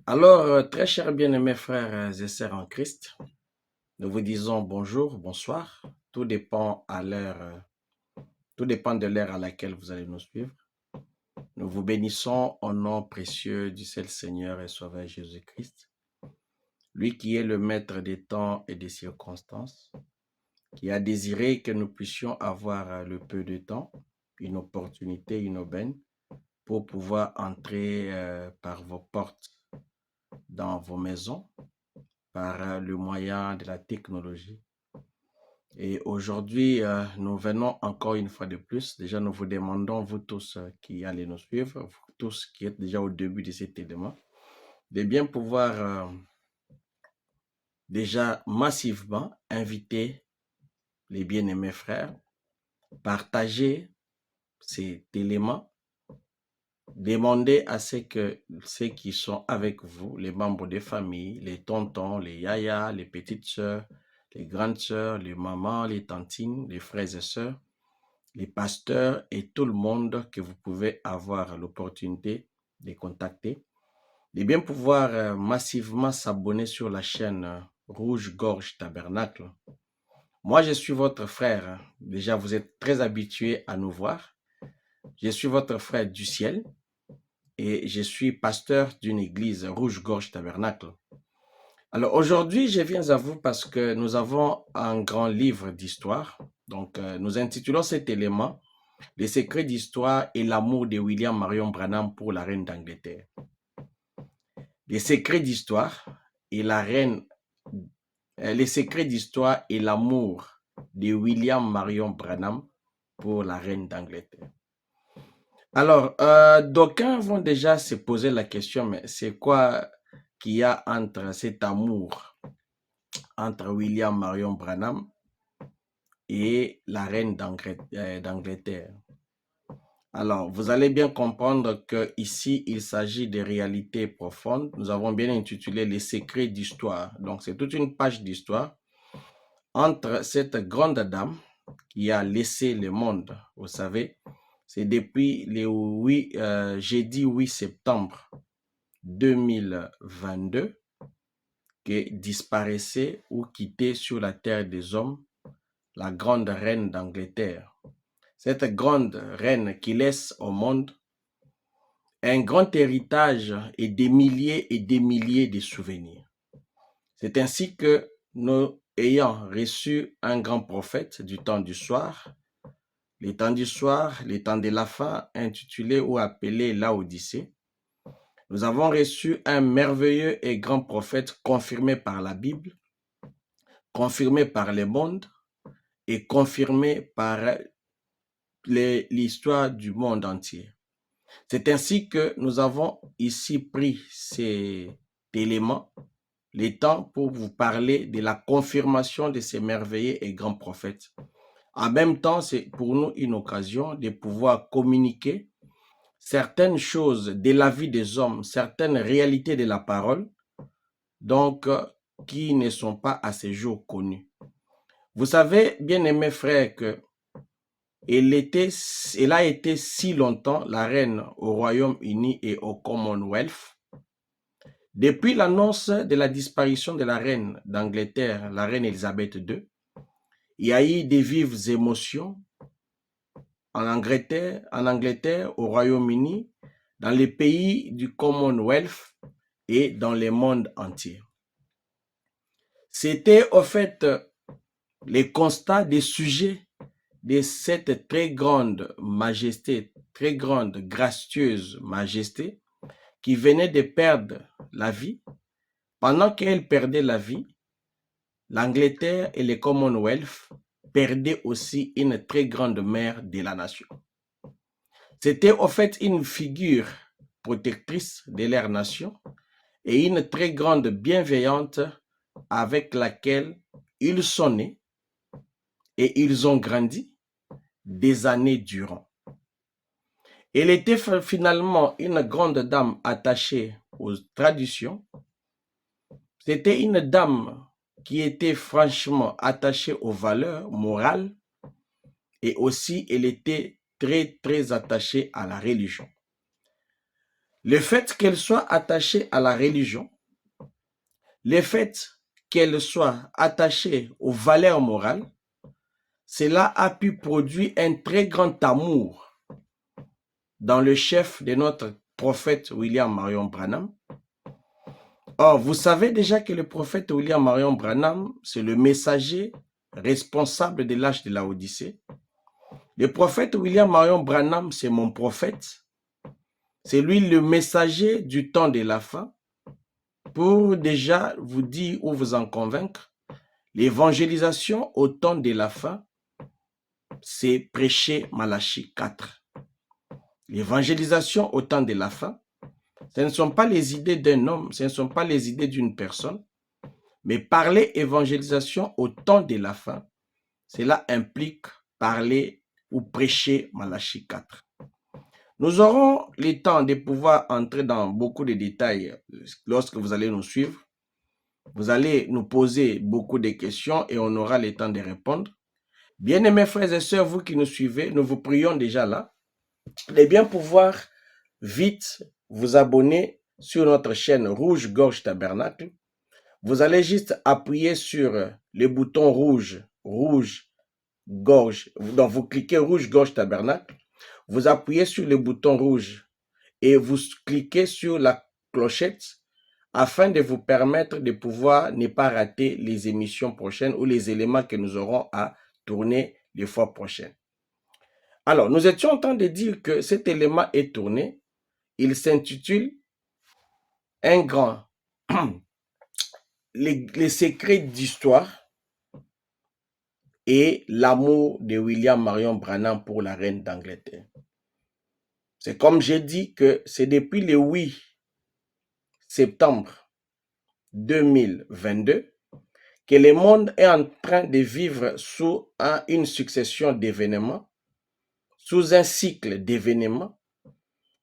Alors, très chers bien-aimés frères et sœurs en Christ, nous vous disons bonjour, bonsoir. Tout dépend tout dépend de l'heure à laquelle vous allez nous suivre. Nous vous bénissons au nom précieux du seul Seigneur et Sauveur Jésus-Christ, lui qui est le maître des temps et des circonstances, qui a désiré que nous puissions avoir le peu de temps, une opportunité, une aubaine, pour pouvoir entrer par vos portes dans vos maisons, par le moyen de la technologie. Et aujourd'hui, nous venons encore une fois de plus. Déjà, nous vous demandons, vous tous qui allez nous suivre, vous tous qui êtes déjà au début de cet élément, de bien pouvoir déjà massivement inviter les bien-aimés frères, partager cet élément, demander à ceux qui sont avec vous, les membres des familles, les tontons, les yayas, les petites sœurs, les grandes sœurs, les mamans, les tantines, les frères et sœurs, les pasteurs et tout le monde que vous pouvez avoir l'opportunité de contacter, de bien pouvoir massivement s'abonner sur la chaîne Rouge Gorge Tabernacle. Moi, je suis votre frère. Déjà, vous êtes très habitués à nous voir. Je suis votre frère du ciel et je suis pasteur d'une église Rouge Gorge Tabernacle. Alors aujourd'hui, je viens à vous parce que nous avons un grand livre d'histoire. Donc, nous intitulons cet élément les secrets d'histoire et l'amour de William Marion Branham pour la reine d'Angleterre. Les secrets d'histoire et les secrets d'histoire et l'amour de William Marion Branham pour la reine d'Angleterre. Alors, d'aucuns vont déjà se poser la question, mais c'est quoi qu'il y a entre cet amour entre William Marion Branham et la reine d'Angleterre? Alors, vous allez bien comprendre que ici, il s'agit de réalités profondes. Nous avons bien intitulé les secrets d'histoire. Donc, c'est toute une page d'histoire entre cette grande dame qui a laissé le monde. Vous savez, c'est depuis le jeudi 8 septembre 2022 que disparaissait ou quittait sur la terre des hommes la grande reine d'Angleterre. Cette grande reine qui laisse au monde un grand héritage et des milliers de souvenirs. C'est ainsi que nous ayant reçu un grand prophète du temps du soir, les temps du soir, les temps de la fin, intitulé ou appelé Laodicée, nous avons reçu un merveilleux et grand prophète confirmé par la Bible, confirmé par le monde et confirmé par l'histoire du monde entier. C'est ainsi que nous avons ici pris cet élément, le temps pour vous parler de la confirmation de ces merveilleux et grands prophètes. En même temps, c'est pour nous une occasion de pouvoir communiquer certaines choses de la vie des hommes, certaines réalités de la parole, donc qui ne sont pas à ce jour connues. Vous savez, bien-aimés frères, que elle a été si longtemps la reine au Royaume-Uni et au Commonwealth. Depuis l'annonce de la disparition de la reine d'Angleterre, la reine Elisabeth II, il y a eu des vives émotions en Angleterre, au Royaume-Uni, dans les pays du Commonwealth et dans le monde entier. C'était au fait les constats des sujets de cette très grande majesté, très grande, gracieuse majesté, qui venait de perdre la vie. Pendant qu'elle perdait la vie, l'Angleterre et le Commonwealth perdaient aussi une très grande mère de la nation. C'était au fait une figure protectrice de leur nation et une très grande bienveillante avec laquelle ils sont nés et ils ont grandi des années durant. Elle était finalement une grande dame attachée aux traditions. C'était une dame qui était franchement attachée aux valeurs morales et aussi elle était très attachée à la religion. Le fait qu'elle soit attachée à la religion, le fait qu'elle soit attachée aux valeurs morales, cela a pu produire un très grand amour dans le chef de notre prophète William Marion Branham. Or, vous savez déjà que le prophète William Marion Branham, c'est le messager responsable de l'âge de la Odyssée. Le prophète William Marion Branham, c'est mon prophète. C'est lui le messager du temps de la fin. Pour déjà vous dire ou vous en convaincre, l'évangélisation au temps de la fin, c'est prêcher Malachie 4. L'évangélisation au temps de la fin, ce ne sont pas les idées d'un homme, ce ne sont pas les idées d'une personne, mais parler évangélisation au temps de la fin, cela implique parler ou prêcher Malachie 4. Nous aurons le temps de pouvoir entrer dans beaucoup de détails lorsque vous allez nous suivre. Vous allez nous poser beaucoup de questions et on aura le temps de répondre. Bien-aimés frères et sœurs, vous qui nous suivez, nous vous prions déjà là de bien pouvoir vite vous abonner sur notre chaîne Rouge Gorge Tabernacle. Vous allez juste appuyer sur le bouton rouge Gorge. Donc vous cliquez Rouge Gorge Tabernacle. Vous appuyez sur le bouton rouge et vous cliquez sur la clochette afin de vous permettre de pouvoir ne pas rater les émissions prochaines ou les éléments que nous aurons à tourner les fois prochaines. Alors, nous étions en train de dire que cet élément est tourné. Il s'intitule Un grand, les secrets d'histoire et l'amour de William Marion Branham pour la reine d'Angleterre. C'est comme j'ai dit que c'est depuis le 8 septembre 2022 que le monde est en train de vivre sous une succession d'événements, sous un cycle d'événements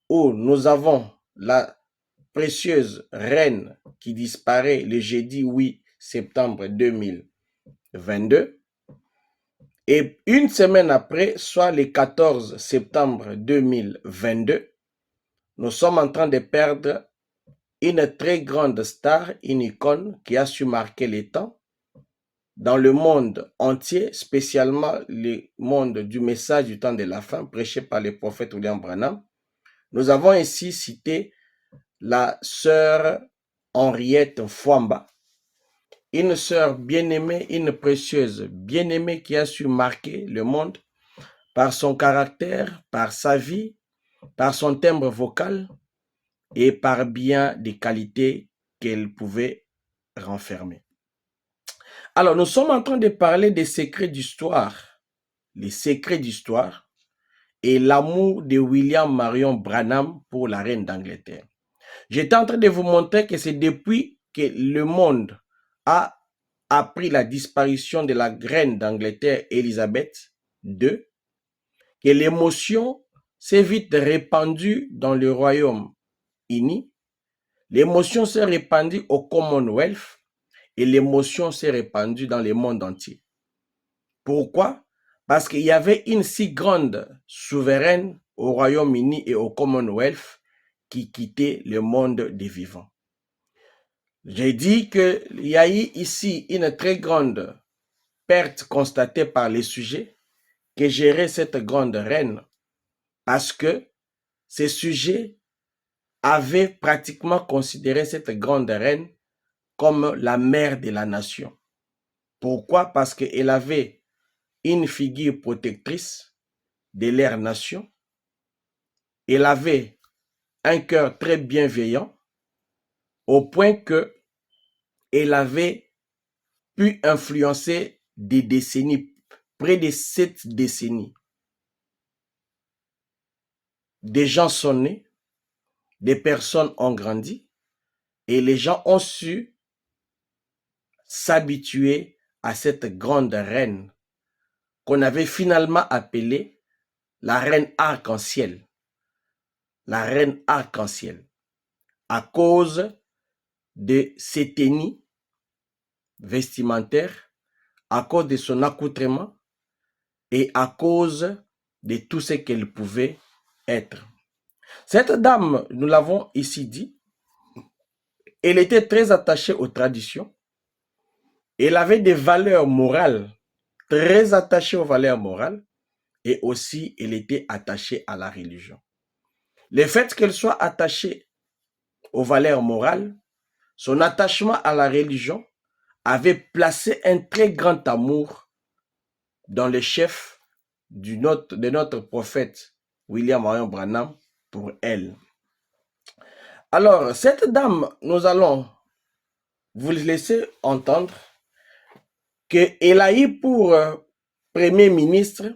où nous avons la précieuse reine qui disparaît le jeudi 8 septembre 2022 et une semaine après, soit le 14 septembre 2022, nous sommes en train de perdre une très grande star, une icône qui a su marquer les temps dans le monde entier, spécialement le monde du message du temps de la fin, prêché par le prophète William Branham. Nous avons ici cité la sœur Henriette Fwamba, une sœur bien-aimée, une précieuse bien-aimée qui a su marquer le monde par son caractère, par sa vie, par son timbre vocal et par bien des qualités qu'elle pouvait renfermer. Alors, nous sommes en train de parler des secrets d'histoire, les secrets d'histoire et l'amour de William Marion Branham pour la reine d'Angleterre. J'étais en train de vous montrer que c'est depuis que le monde a appris la disparition de la reine d'Angleterre, Élisabeth II, que l'émotion s'est vite répandue dans le Royaume-Uni, l'émotion s'est répandue au Commonwealth et l'émotion s'est répandue dans le monde entier. Pourquoi? Parce qu'il y avait une si grande souveraine au Royaume-Uni et au Commonwealth qui quittait le monde des vivants. J'ai dit qu'il y a eu ici une très grande perte constatée par les sujets qui géraient cette grande reine parce que ces sujets avaient pratiquement considéré cette grande reine comme la mère de la nation. Pourquoi? Parce qu'elle avait une figure protectrice de leur nation. Elle avait un cœur très bienveillant au point que elle avait pu influencer des décennies, près de 7 décennies. Des gens sont nés, des personnes ont grandi et les gens ont su s'habituer à cette grande reine qu'on avait finalement appelée la reine arc-en-ciel. La reine arc-en-ciel. À cause de ses tenues vestimentaires, à cause de son accoutrement et à cause de tout ce qu'elle pouvait être. Cette dame, nous l'avons ici dit, elle était très attachée aux traditions. Elle avait des valeurs morales, très attachée aux valeurs morales, et aussi elle était attachée à la religion. Le fait qu'elle soit attachée aux valeurs morales, son attachement à la religion avait placé un très grand amour dans le chef de notre prophète William Marion Branham pour elle. Alors, cette dame, nous allons vous laisser entendre qu'elle a eu pour premier ministre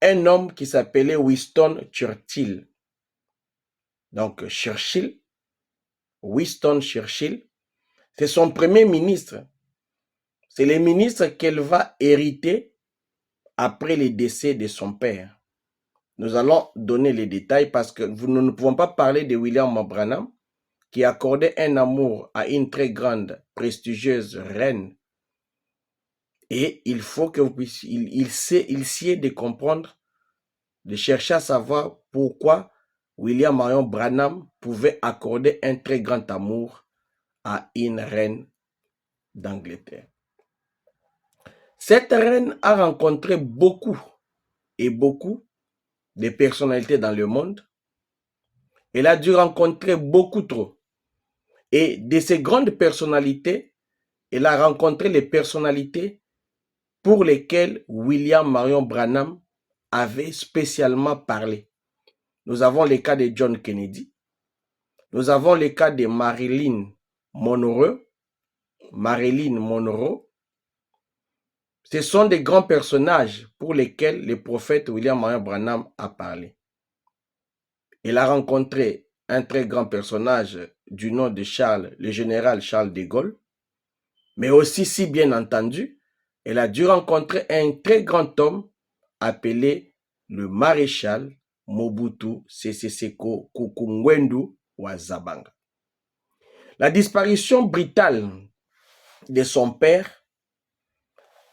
un homme qui s'appelait Winston Churchill. Donc, Churchill, Winston Churchill, c'est son premier ministre. C'est le ministre qu'elle va hériter après le décès de son père. Nous allons donner les détails parce que nous ne pouvons pas parler de William Branham qui accordait un amour à une très grande, prestigieuse reine. Et il faut que vous puissiez, il sied de comprendre, de chercher à savoir pourquoi William Marion Branham pouvait accorder un très grand amour à une reine d'Angleterre. Cette reine a rencontré beaucoup de personnalités dans le monde. Elle a dû rencontrer beaucoup trop. Et de ces grandes personnalités, elle a rencontré les personnalités pour lesquelles William Marion Branham avait spécialement parlé. Nous avons le cas de John Kennedy. Nous avons le cas de Marilyn Monroe. Ce sont des grands personnages pour lesquels le prophète William Marion Branham a parlé. Il a rencontré un très grand personnage du nom de le général Charles de Gaulle, mais aussi, si bien entendu, elle a dû rencontrer un très grand homme appelé le maréchal Mobutu Sese Seko Kuku Ngbendu wa Zabanga. La disparition brutale de son père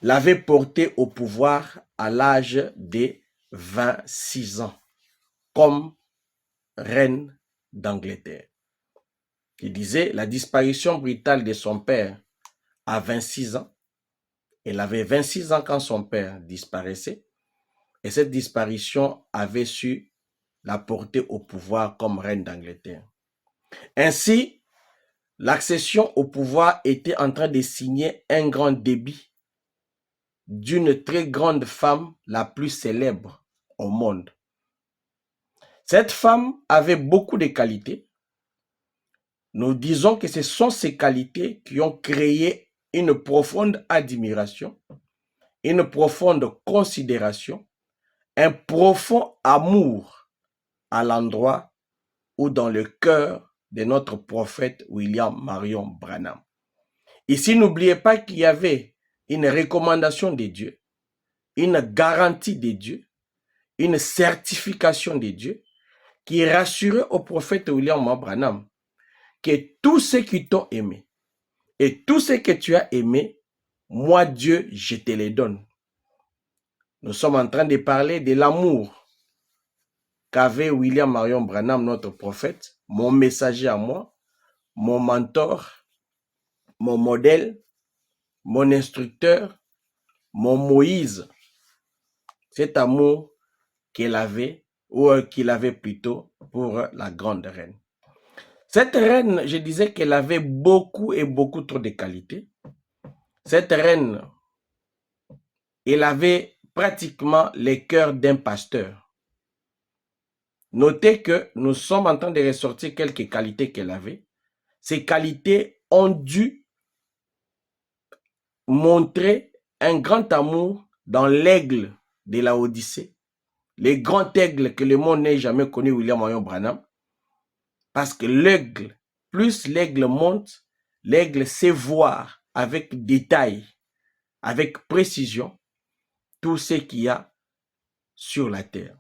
l'avait porté au pouvoir à l'âge de 26 ans, comme reine d'Angleterre. Il disait la disparition brutale de son père à 26 ans. Elle avait 26 ans quand son père disparaissait. Et cette disparition avait su la porter au pouvoir comme reine d'Angleterre. Ainsi, l'accession au pouvoir était en train de signer un grand débit d'une très grande femme, la plus célèbre au monde. Cette femme avait beaucoup de qualités. Nous disons que ce sont ces qualités qui ont créé une profonde admiration, une profonde considération, un profond amour à l'endroit ou dans le cœur de notre prophète William Marion Branham. Ici, n'oubliez pas qu'il y avait une recommandation de Dieu, une garantie de Dieu, une certification de Dieu qui rassurait au prophète William Marion Branham que tous ceux qui t'ont aimé et tout ce que tu as aimé, moi Dieu, je te les donne. Nous sommes en train de parler de l'amour qu'avait William Marion Branham, notre prophète, mon messager à moi, mon mentor, mon modèle, mon instructeur, mon Moïse. Cet amour qu'il avait, ou qu'il avait plutôt pour la grande reine. Cette reine, je disais qu'elle avait beaucoup et beaucoup trop de qualités. Cette reine, elle avait pratiquement le cœur d'un pasteur. Notez que nous sommes en train de ressortir quelques qualités qu'elle avait. Ces qualités ont dû montrer un grand amour dans l'aigle de la Odyssée, le grand aigle que le monde n'ait jamais connu, William Marion Branham. Parce que l'aigle, plus l'aigle monte, l'aigle sait voir avec détail, avec précision, tout ce qu'il y a sur la terre.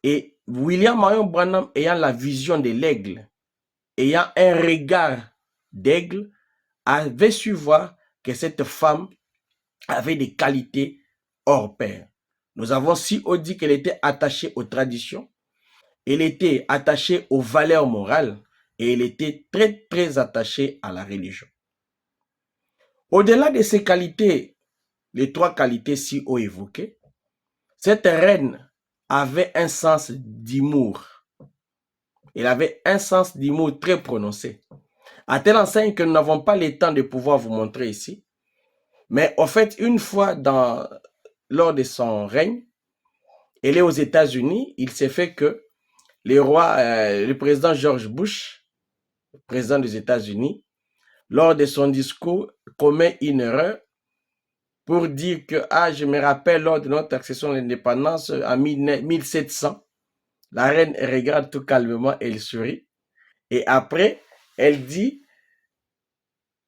Et William Marion Branham, ayant la vision de l'aigle, ayant un regard d'aigle, avait su voir que cette femme avait des qualités hors pair. Nous avons si dit qu'elle était attachée aux traditions. elle était attachée aux valeurs morales et elle était très, très attachée à la religion. Au-delà de ces qualités, les 3 qualités si haut évoquées, cette reine avait un sens d'humour. Elle avait un sens d'humour très prononcé. À telle enseigne que nous n'avons pas le temps de pouvoir vous montrer ici. Mais en fait, une fois lors de son règne, elle est aux États-Unis. Il s'est fait que le président George Bush, président des États-Unis, lors de son discours, commet une erreur pour dire que, je me rappelle, lors de notre accession à l'indépendance en 1700, la reine regarde tout calmement, elle sourit. Et après, elle dit,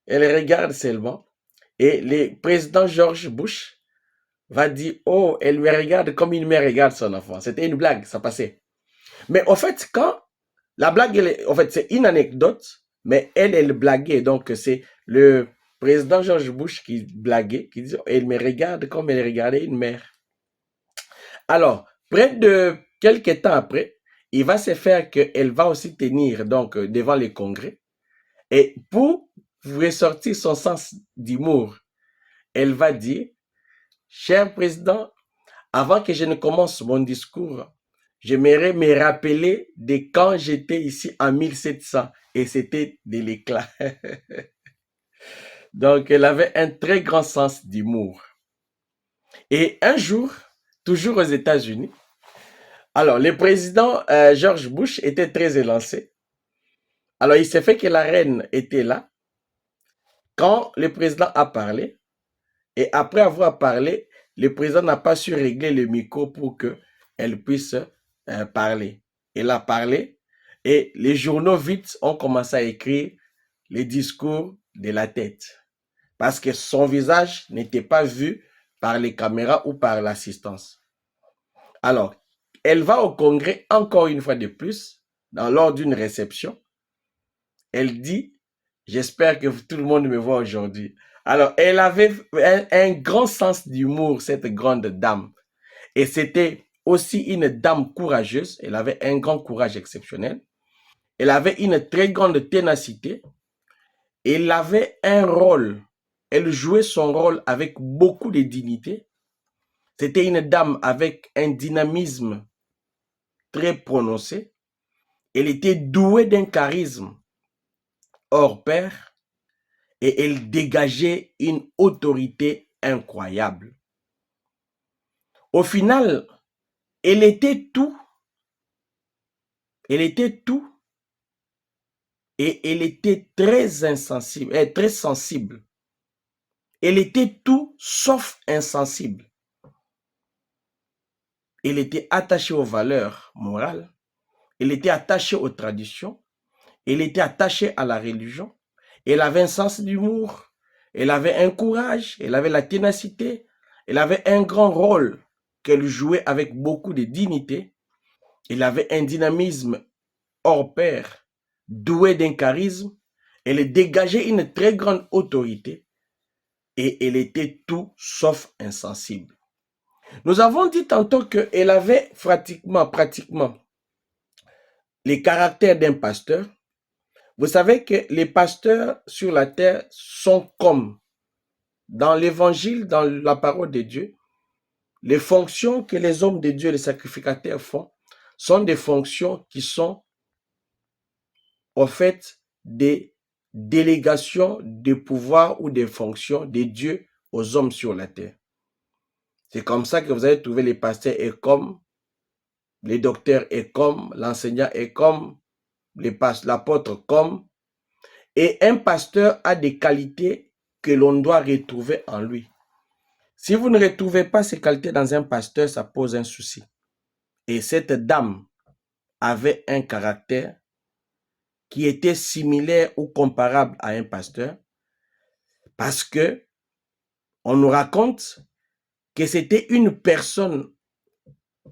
elle regarde seulement. Et le président George Bush va dire, oh, elle me regarde comme une mère regarde son enfant. C'était une blague, ça passait. Mais en fait, quand la blague, en fait, c'est une anecdote, mais elle blaguait. Donc, c'est le président George Bush qui blaguait, qui dit, elle me regarde comme elle regardait une mère. Alors, près de quelques temps après, il va se faire qu'elle va aussi tenir donc devant le Congrès. Et pour ressortir son sens d'humour, elle va dire, cher président, avant que je ne commence mon discours, j'aimerais me rappeler de quand j'étais ici en 1700 et c'était de l'éclat. Donc, elle avait un très grand sens d'humour. Et un jour, toujours aux États-Unis, alors le président George Bush était très élancé. Alors, il s'est fait que la reine était là quand le président a parlé. Et après avoir parlé, le président n'a pas su régler le micro pour qu'elle puisse parler. Elle a parlé et les journaux vite ont commencé à écrire les discours de la tête. Parce que son visage n'était pas vu par les caméras ou par l'assistance. Alors, elle va au Congrès encore une fois de plus, lors d'une réception. Elle dit, j'espère que tout le monde me voit aujourd'hui. Alors, elle avait un grand sens d'humour, cette grande dame. Et c'était aussi une dame courageuse. Elle avait un grand courage exceptionnel. Elle avait une très grande ténacité. Elle avait un rôle. Elle jouait son rôle avec beaucoup de dignité. C'était une dame avec un dynamisme très prononcé. Elle était douée d'un charisme hors pair. Et elle dégageait une autorité incroyable. Au final, elle était tout. Elle était tout. Et elle était très insensible, très sensible. Elle était tout sauf insensible. Elle était attachée aux valeurs morales. Elle était attachée aux traditions. Elle était attachée à la religion. Elle avait un sens d'humour. Elle avait un courage. Elle avait la ténacité. Elle avait un grand rôle qu'elle jouait avec beaucoup de dignité. Elle avait un dynamisme hors pair, doué d'un charisme. Elle dégageait une très grande autorité et elle était tout sauf insensible. Nous avons dit tantôt qu'elle avait pratiquement les caractères d'un pasteur. Vous savez que les pasteurs sur la terre sont comme dans l'évangile, dans la parole de Dieu, les fonctions que les hommes de Dieu, les sacrificateurs font, sont des fonctions qui sont en fait des délégations de pouvoir ou des fonctions de Dieu aux hommes sur la terre. C'est comme ça que vous allez trouver les pasteurs et comme, les docteurs et comme, l'enseignant et comme, l'apôtre comme. Et un pasteur a des qualités que l'on doit retrouver en lui. Si vous ne retrouvez pas ces qualités dans un pasteur, ça pose un souci. Et cette dame avait un caractère qui était similaire ou comparable à un pasteur parce que on nous raconte que c'était une personne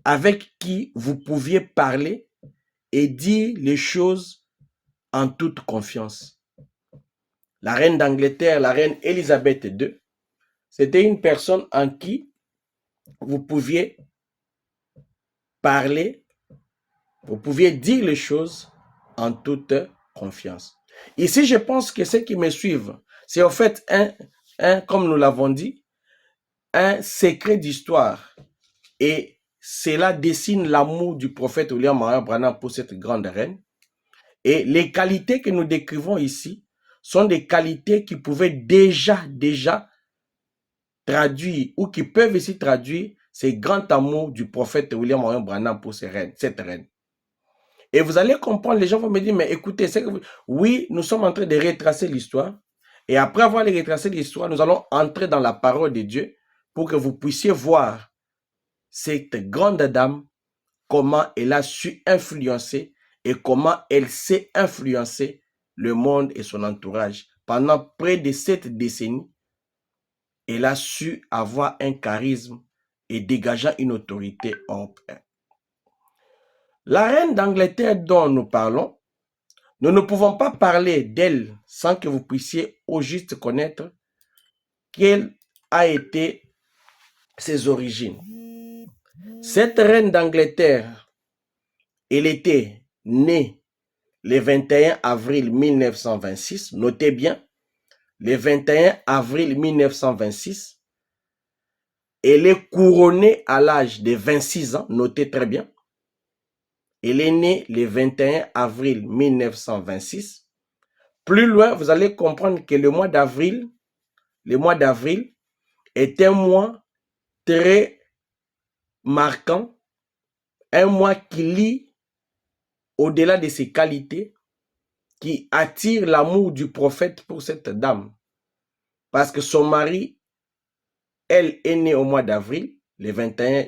avec qui vous pouviez parler et dire les choses en toute confiance. La reine d'Angleterre, la reine Élisabeth II, c'était une personne en qui vous pouviez parler Vous pouviez dire les choses en toute confiance. Ici, je pense que ceux qui me suivent, c'est en fait comme nous l'avons dit, un secret d'histoire. Et cela dessine l'amour du prophète William Marion Branham pour cette grande reine. Et les qualités que nous décrivons ici sont des qualités qui pouvaient déjà traduire ou qui peuvent ici traduire ce grand amour du prophète William Marion Branham pour cette reine. Et vous allez comprendre, les gens vont me dire, mais écoutez, oui, nous sommes en train de retracer l'histoire. Et après avoir retracé l'histoire, nous allons entrer dans la parole de Dieu pour que vous puissiez voir cette grande dame, comment elle a su influencer et comment elle sait influencer le monde et son entourage. Pendant près de 7 décennies, elle a su avoir un charisme et dégageant une autorité hors pair. La reine d'Angleterre dont nous parlons, nous ne pouvons pas parler d'elle sans que vous puissiez au juste connaître quelles a été ses origines. Cette reine d'Angleterre, elle était née le 21 avril 1926, notez bien, le 21 avril 1926, elle est couronnée à l'âge de 26 ans, notez très bien. Elle est née le 21 avril 1926. Plus loin, vous allez comprendre que le mois d'avril est un mois très marquant, un mois qui lie au-delà de ses qualités, qui attire l'amour du prophète pour cette dame. Parce que son mari, elle est née au mois d'avril, le 21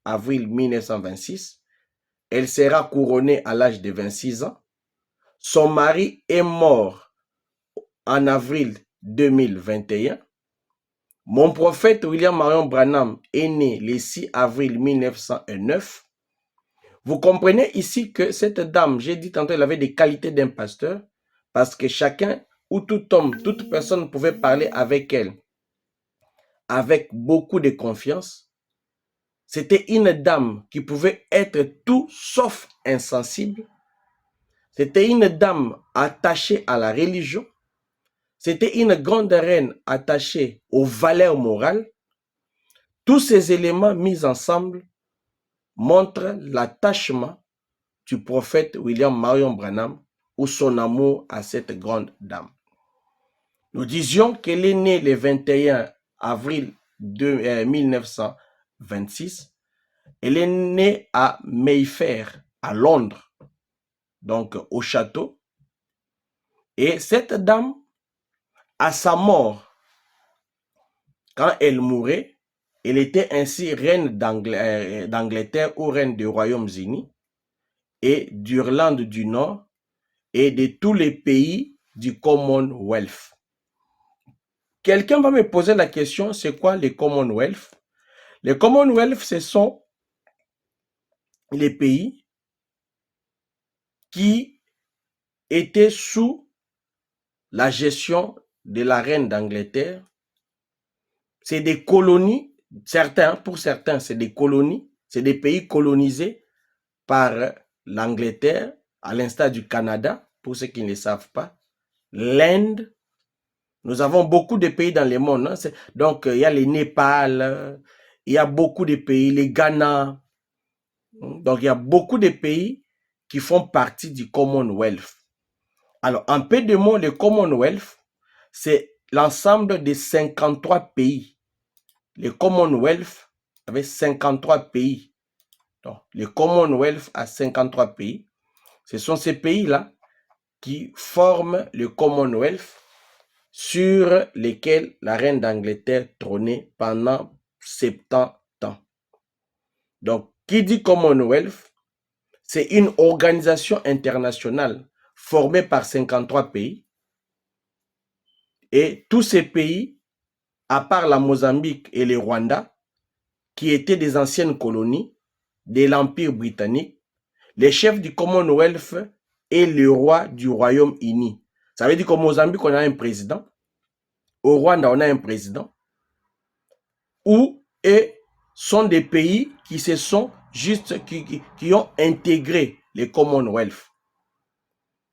avril 1926. Elle sera couronnée à l'âge de 26 ans. Son mari est mort en avril 2021. Mon prophète William Marion Branham est né le 6 avril 1909. Vous comprenez ici que cette dame, j'ai dit tantôt, elle avait des qualités d'un pasteur, parce que chacun ou tout homme, toute personne pouvait parler avec elle avec beaucoup de confiance. C'était une dame qui pouvait être tout sauf insensible. C'était une dame attachée à la religion. C'était une grande reine attachée aux valeurs morales. Tous ces éléments mis ensemble montrent l'attachement du prophète William Marion Branham ou son amour à cette grande dame. Nous disions qu'elle est née le 21 avril 1926. Elle est née à Mayfair, à Londres, donc au château. Et cette dame, à sa mort, quand elle mourait, elle était ainsi reine d'Angleterre ou reine des Royaumes-Unis et d'Irlande du Nord et de tous les pays du Commonwealth. Quelqu'un va me poser la question, c'est quoi le Commonwealth? Le Commonwealth, ce sont les pays qui étaient sous la gestion de la reine d'Angleterre. C'est des colonies, pour certains, c'est des colonies, c'est des pays colonisés par l'Angleterre, à l'instar du Canada, pour ceux qui ne le savent pas, l'Inde. Nous avons beaucoup de pays dans le monde. Hein? Donc, il y a le Népal, il y a beaucoup de pays, le Ghana. Donc, il y a beaucoup de pays qui font partie du Commonwealth. Alors, en peu de mots, le Commonwealth, c'est l'ensemble des 53 pays. Le Commonwealth avait 53 pays. Donc, le Commonwealth a 53 pays. Ce sont ces pays-là qui forment le Commonwealth sur lesquels la reine d'Angleterre trônait pendant 70 ans. Donc, qui dit Commonwealth, c'est une organisation internationale formée par 53 pays. Et tous ces pays, à part la Mozambique et le Rwanda, qui étaient des anciennes colonies de l'Empire britannique, les chefs du Commonwealth est le roi du Royaume-Uni. Ça veut dire qu'au Mozambique, on a un président. Au Rwanda, on a un président. Où sont des pays qui se sont juste, qui ont intégré les Commonwealth.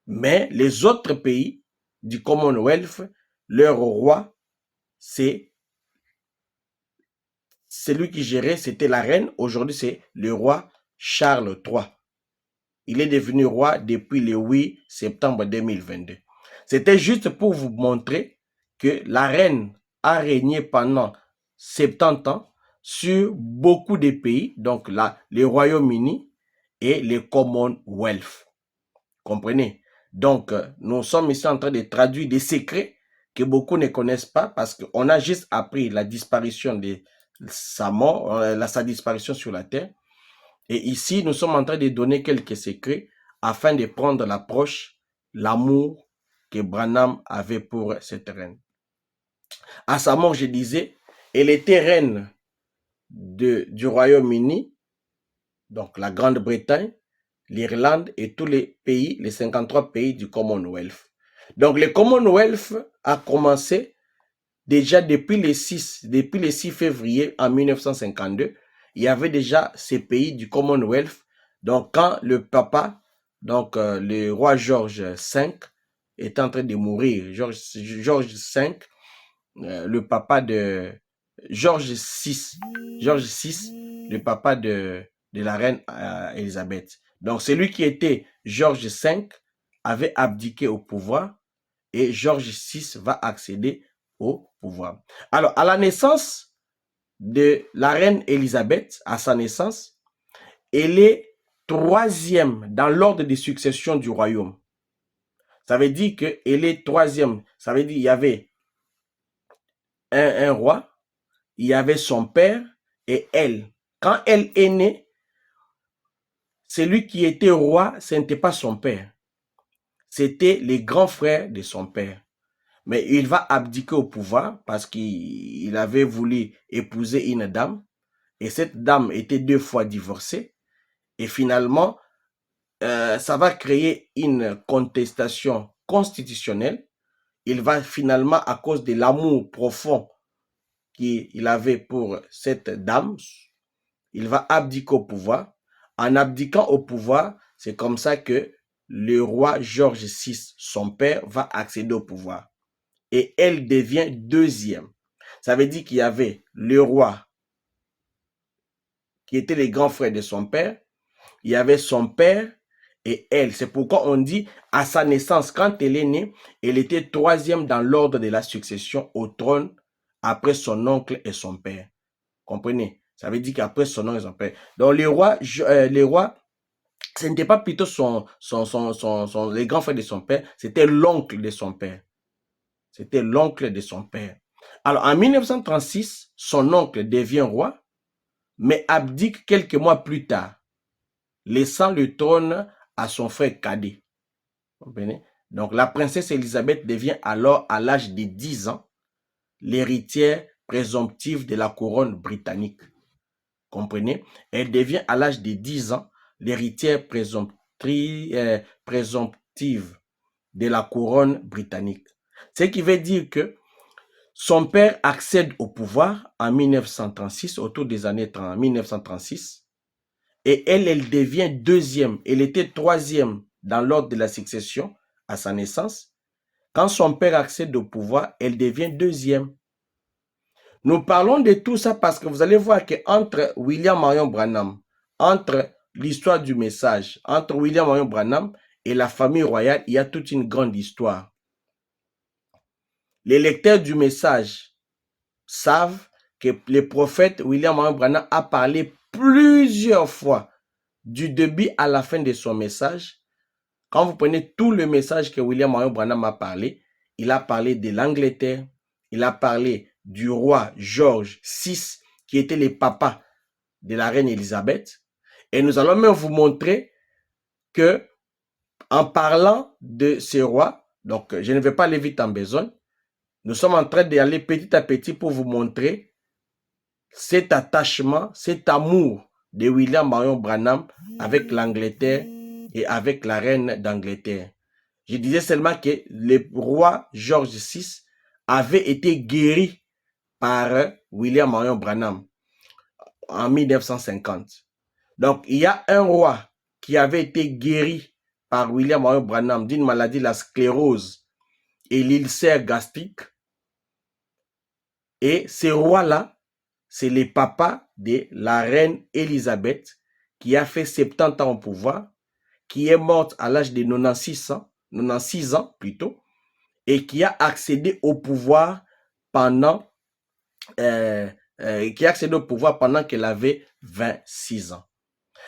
Mais les autres pays du Commonwealth, leur roi, c'est celui qui gérait, c'était la reine. Aujourd'hui, c'est le roi Charles III. Il est devenu roi depuis le 8 septembre 2022. C'était juste pour vous montrer que la reine a régné pendant 70 ans sur beaucoup de pays, donc là, le Royaume-Uni et le Commonwealth. Comprenez? Donc, nous sommes ici en train de traduire des secrets que beaucoup ne connaissent pas parce qu'on a juste appris la disparition de sa mort, sa disparition sur la terre. Et ici, nous sommes en train de donner quelques secrets afin de prendre l'approche, l'amour que Branham avait pour cette reine. À sa mort, je disais, elle était reine du Royaume-Uni, donc la Grande-Bretagne, l'Irlande et tous les pays, les 53 pays du Commonwealth. Donc le Commonwealth a commencé déjà depuis le 6 février en 1952. Il y avait déjà ces pays du Commonwealth. Donc quand le papa, donc le roi George V est en train de mourir, George V, le papa de George VI, le papa de la reine Elisabeth. Donc celui qui était George V avait abdiqué au pouvoir et George VI va accéder au pouvoir. Alors à la naissance de la reine Elisabeth, à sa naissance, elle est troisième dans l'ordre de succession du royaume. Ça veut dire qu'elle est troisième. Ça veut dire qu'il y avait un roi, il y avait son père et elle. Quand elle est née, celui qui était roi, ce n'était pas son père. C'était les grands frères de son père. Mais il va abdiquer au pouvoir parce qu'il avait voulu épouser une dame. Et cette dame était 2 fois divorcée. Et finalement, ça va créer une contestation constitutionnelle. Il va finalement, à cause de l'amour profond qu'il avait pour cette dame, il va abdiquer au pouvoir. En abdiquant au pouvoir, c'est comme ça que le roi George VI, son père, va accéder au pouvoir. Et elle devient deuxième. Ça veut dire qu'il y avait le roi, qui était les grands frères de son père, il y avait son père et elle. C'est pourquoi on dit, à sa naissance, quand elle est née, elle était troisième dans l'ordre de la succession au trône, après son oncle et son père. Comprenez? Ça veut dire qu'après son oncle et son père. Donc les rois, ce n'était pas plutôt les grands frères de son père, c'était l'oncle de son père. C'était l'oncle de son père. Alors, en 1936, son oncle devient roi, mais abdique quelques mois plus tard, laissant le trône à son frère cadet. Comprenez? Donc, la princesse Elisabeth devient alors, à l'âge de 10 ans, l'héritière présomptive de la couronne britannique. Comprenez? Elle devient, à l'âge de 10 ans, l'héritière présomptive de la couronne britannique. Ce qui veut dire que son père accède au pouvoir en 1936, autour des années 1936, et elle devient deuxième. Elle était troisième dans l'ordre de la succession à sa naissance. Quand son père accède au pouvoir, elle devient deuxième. Nous parlons de tout ça parce que vous allez voir qu'entre William Marion Branham, entre l'histoire du message, entre William Marion Branham et la famille royale, il y a toute une grande histoire. Les lecteurs du message savent que le prophète William Marion Branham a parlé plusieurs fois du début à la fin de son message. Quand vous prenez tout le message que William Marion Branham a parlé, il a parlé de l'Angleterre, il a parlé du roi George VI, qui était le papa de la reine Elisabeth. Et nous allons même vous montrer que, en parlant de ce roi, donc je ne vais pas aller vite en besogne, nous sommes en train d'aller petit à petit pour vous montrer cet attachement, cet amour de William Marion Branham avec l'Angleterre et avec la reine d'Angleterre. Je disais seulement que le roi George VI avait été guéri par William Marion Branham en 1950. Donc, il y a un roi qui avait été guéri par William Marion Branham d'une maladie, la sclérose et l'ulcère gastrique. Et ces rois-là, c'est les papas de la reine Élisabeth, qui a fait 70 ans au pouvoir, qui est morte à l'âge de 96 ans plutôt, et qui a accédé au pouvoir pendant qu'elle avait 26 ans.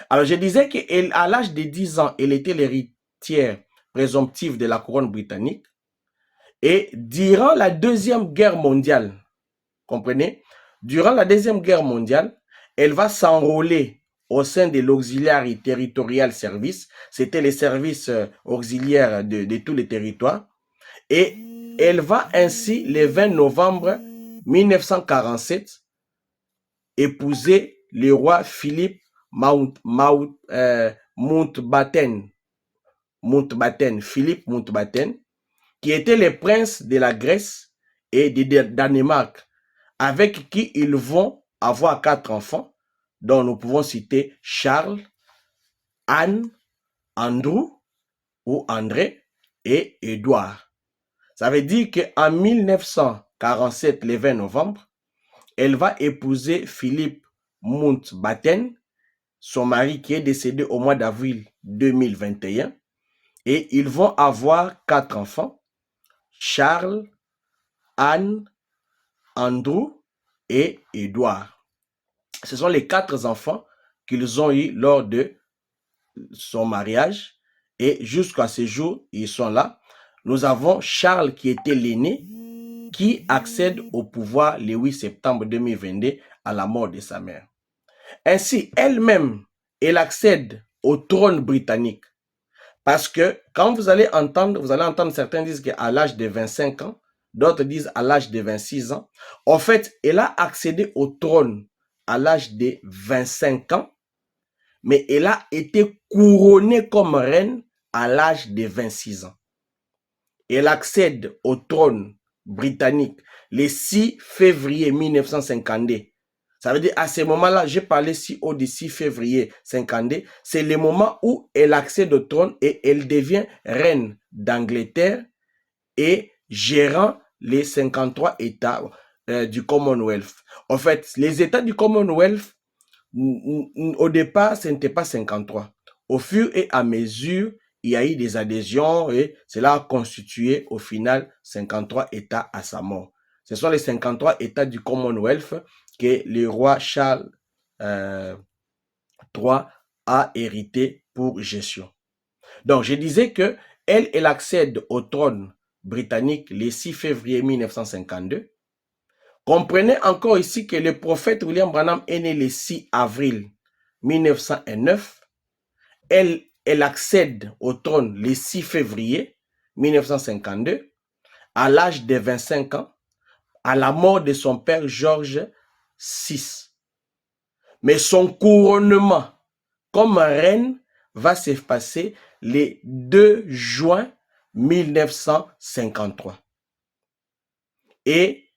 Alors, je disais qu'à l'âge de 10 ans, elle était l'héritière présomptive de la couronne britannique. Et durant la Deuxième Guerre mondiale, comprenez, durant la Deuxième Guerre mondiale, elle va s'enrôler au sein de l'Auxiliary Territorial Service. C'était les services auxiliaires de tous les territoires. Et elle va ainsi, le 20 novembre 1947, épouser le roi Philippe Mountbatten, Philippe Mountbatten, qui était le prince de la Grèce et du Danemark, avec qui ils vont avoir 4 enfants, dont nous pouvons citer Charles, Anne, Andrew ou André et Édouard. Ça veut dire qu'en 1947, le 20 novembre, elle va épouser Philippe Mountbatten, son mari qui est décédé au mois d'avril 2021, et ils vont avoir 4 enfants, Charles, Anne, Andrew et Édouard. Ce sont les 4 enfants qu'ils ont eu lors de son mariage, et jusqu'à ce jour, ils sont là. Nous avons Charles qui était l'aîné, qui accède au pouvoir le 8 septembre 2022 à la mort de sa mère. Ainsi, elle-même, elle accède au trône britannique. Parce que quand vous allez entendre certains disent qu'à l'âge de 25 ans, d'autres disent à l'âge de 26 ans. En fait, elle a accédé au trône à l'âge de 25 ans, mais elle a été couronnée comme reine à l'âge de 26 ans. Elle accède au trône britannique le 6 février 1952. Ça veut dire, à ce moment-là, j'ai parlé si haut du 6 février 52, c'est le moment où elle accède au trône et elle devient reine d'Angleterre et gérant les 53 États du Commonwealth. En fait, les États du Commonwealth, au départ, ce n'était pas 53. Au fur et à mesure, il y a eu des adhésions et cela a constitué au final 53 États à sa mort. Ce sont les 53 États du Commonwealth que le roi Charles III a hérité pour gestion. Donc, je disais que elle accède au trône britannique le 6 février 1952. Comprenez encore ici que le prophète William Branham est né le 6 avril 1909. Elle accède au trône le 6 février 1952 à l'âge de 25 ans, à la mort de son père George VI. Mais son couronnement comme reine va se passer le 2 juin 1953. Et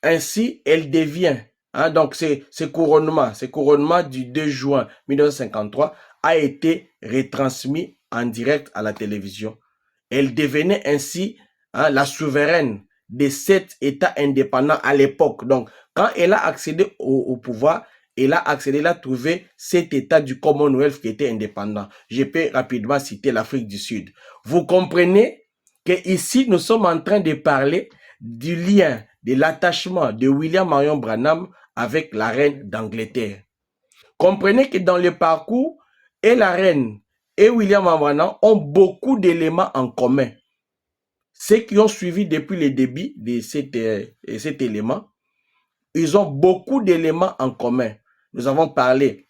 ainsi, elle devient, donc ce couronnement du 2 juin 1953 a été retransmis en direct à la télévision. Elle devenait ainsi la souveraine de 7 États indépendants à l'époque. Donc, quand elle a accédé au pouvoir, elle a trouvé 7 États du Commonwealth qui étaient indépendants. Je peux rapidement citer l'Afrique du Sud. Vous comprenez que ici, nous sommes en train de parler du lien, de l'attachement de William Marion Branham avec la reine d'Angleterre. Comprenez que dans le parcours, et la reine et William Marion Branham ont beaucoup d'éléments en commun. Ceux qui ont suivi depuis le début de cet élément, ils ont beaucoup d'éléments en commun. Nous avons parlé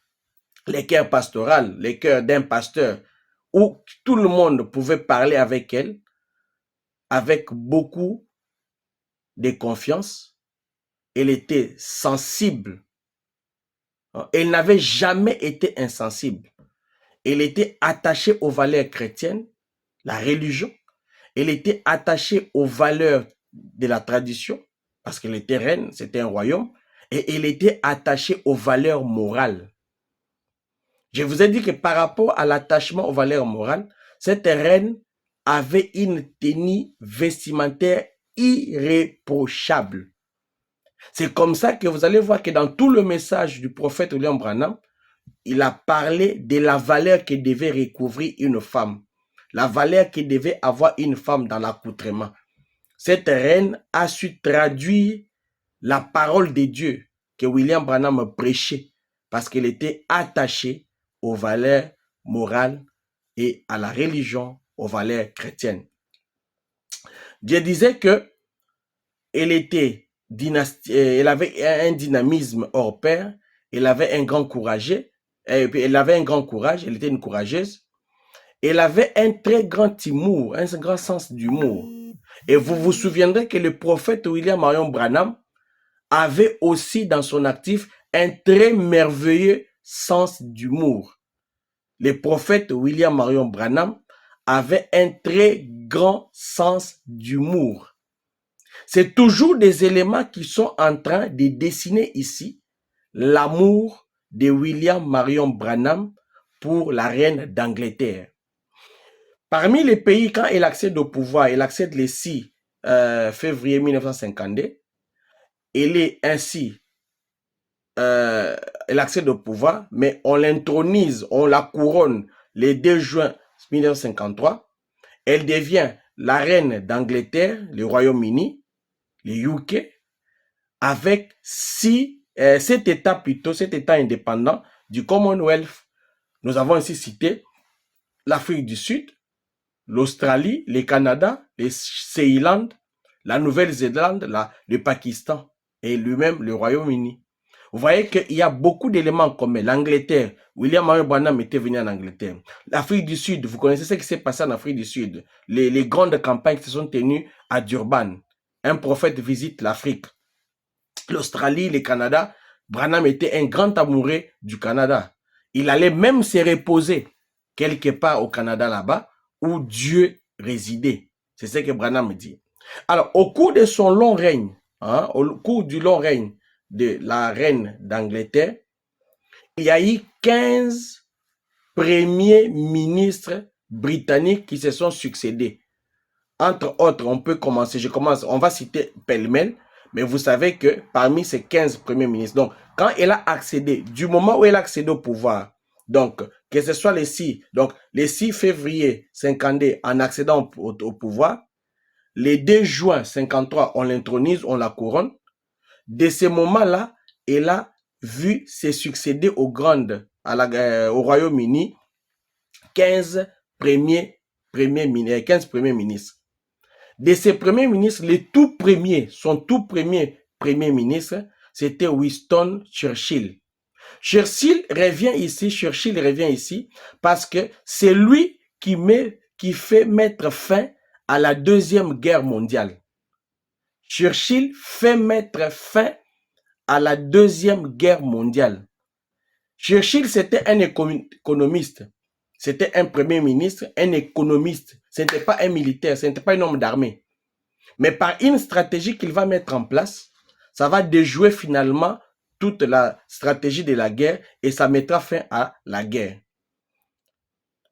les cœurs pastorales, les cœurs d'un pasteur, où tout le monde pouvait parler avec elle, avec beaucoup de confiance. Elle était sensible. Elle n'avait jamais été insensible. Elle était attachée aux valeurs chrétiennes, la religion. Elle était attachée aux valeurs de la tradition, parce qu'elle était reine, c'était un royaume. Et elle était attachée aux valeurs morales. Je vous ai dit que par rapport à l'attachement aux valeurs morales, cette reine avait une tenue vestimentaire irréprochable. C'est comme ça que vous allez voir que dans tout le message du prophète William Branham, il a parlé de la valeur que devait recouvrir une femme, la valeur que devait avoir une femme dans l'accoutrement. Cette reine a su traduire la parole de Dieu que William Branham prêchait parce qu'elle était attachée aux valeurs morales et à la religion, aux valeurs chrétiennes. Dieu disait que elle avait un dynamisme hors pair, elle avait un grand courage, elle était une courageuse, elle avait un très grand humour, un grand sens d'humour. Et vous vous souviendrez que le prophète William Marion Branham avait aussi dans son actif un très merveilleux sens d'humour. Le prophète William Marion Branham avait un très grand sens d'humour. C'est toujours des éléments qui sont en train de dessiner ici l'amour de William Marion Branham pour la reine d'Angleterre. Parmi les pays, quand elle accède au pouvoir, elle accède le 6 février 1952, elle est ainsi, elle accède au pouvoir, mais on l'intronise, on la couronne le 2 juin 1953. Elle devient la reine d'Angleterre, le Royaume-Uni, le UK, avec cet État indépendant du Commonwealth. Nous avons ainsi cité l'Afrique du Sud, l'Australie, le Canada, les Ceyland, la Nouvelle-Zélande, le Pakistan et lui-même le Royaume-Uni. Vous voyez qu'il y a beaucoup d'éléments communs. L'Angleterre, William Marion Branham était venu en Angleterre. L'Afrique du Sud, vous connaissez ce qui s'est passé en Afrique du Sud. Les grandes campagnes qui se sont tenues à Durban. Un prophète visite l'Afrique. L'Australie, le Canada, Branham était un grand amoureux du Canada. Il allait même se reposer quelque part au Canada là-bas où Dieu résidait. C'est ce que Branham dit. Alors, au cours de son long règne, au cours du long règne de la reine d'Angleterre, il y a eu 15 premiers ministres britanniques qui se sont succédés. Entre autres, on peut commencer, on va citer pêle-mêle, mais vous savez que parmi ces 15 premiers ministres, donc quand elle a accédé, du moment où elle a accédé au pouvoir, donc que ce soit les 6 février 52 en accédant au pouvoir, les 2 juin 53, on l'intronise, on la couronne. De ce moment-là, elle a vu se succéder au Royaume-Uni 15 premiers ministres. De ces premiers ministres, son tout premier premier ministre, c'était Winston Churchill. Churchill revient ici parce que c'est lui qui fait mettre fin à la Deuxième Guerre mondiale. Churchill fait mettre fin à la Deuxième Guerre mondiale. Churchill, c'était un économiste. C'était un premier ministre, un économiste. Ce n'était pas un militaire, ce n'était pas un homme d'armée. Mais par une stratégie qu'il va mettre en place, ça va déjouer finalement toute la stratégie de la guerre et ça mettra fin à la guerre.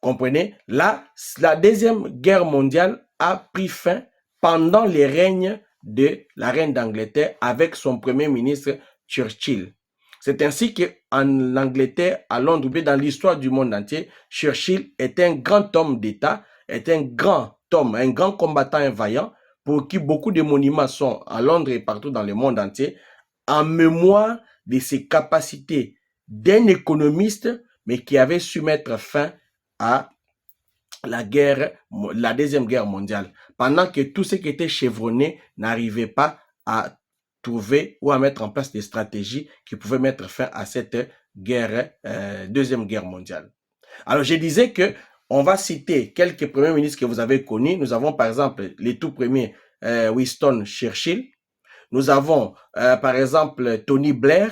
Comprenez? Là, la Deuxième Guerre mondiale a pris fin pendant les règnes de la reine d'Angleterre avec son premier ministre Churchill. C'est ainsi qu'en Angleterre, à Londres, dans l'histoire du monde entier, Churchill est un grand homme d'État, est un grand homme, un grand combattant, un vaillant, pour qui beaucoup de monuments sont à Londres et partout dans le monde entier, en mémoire de ses capacités d'un économiste, mais qui avait su mettre fin à la Deuxième Guerre mondiale, pendant que tout ce qui était chevronné n'arrivait pas à trouver ou à mettre en place des stratégies qui pouvaient mettre fin à cette Deuxième Guerre mondiale. Alors, je disais que on va citer quelques premiers ministres que vous avez connus. Nous avons par exemple les tout premiers Winston Churchill. Nous avons par exemple Tony Blair.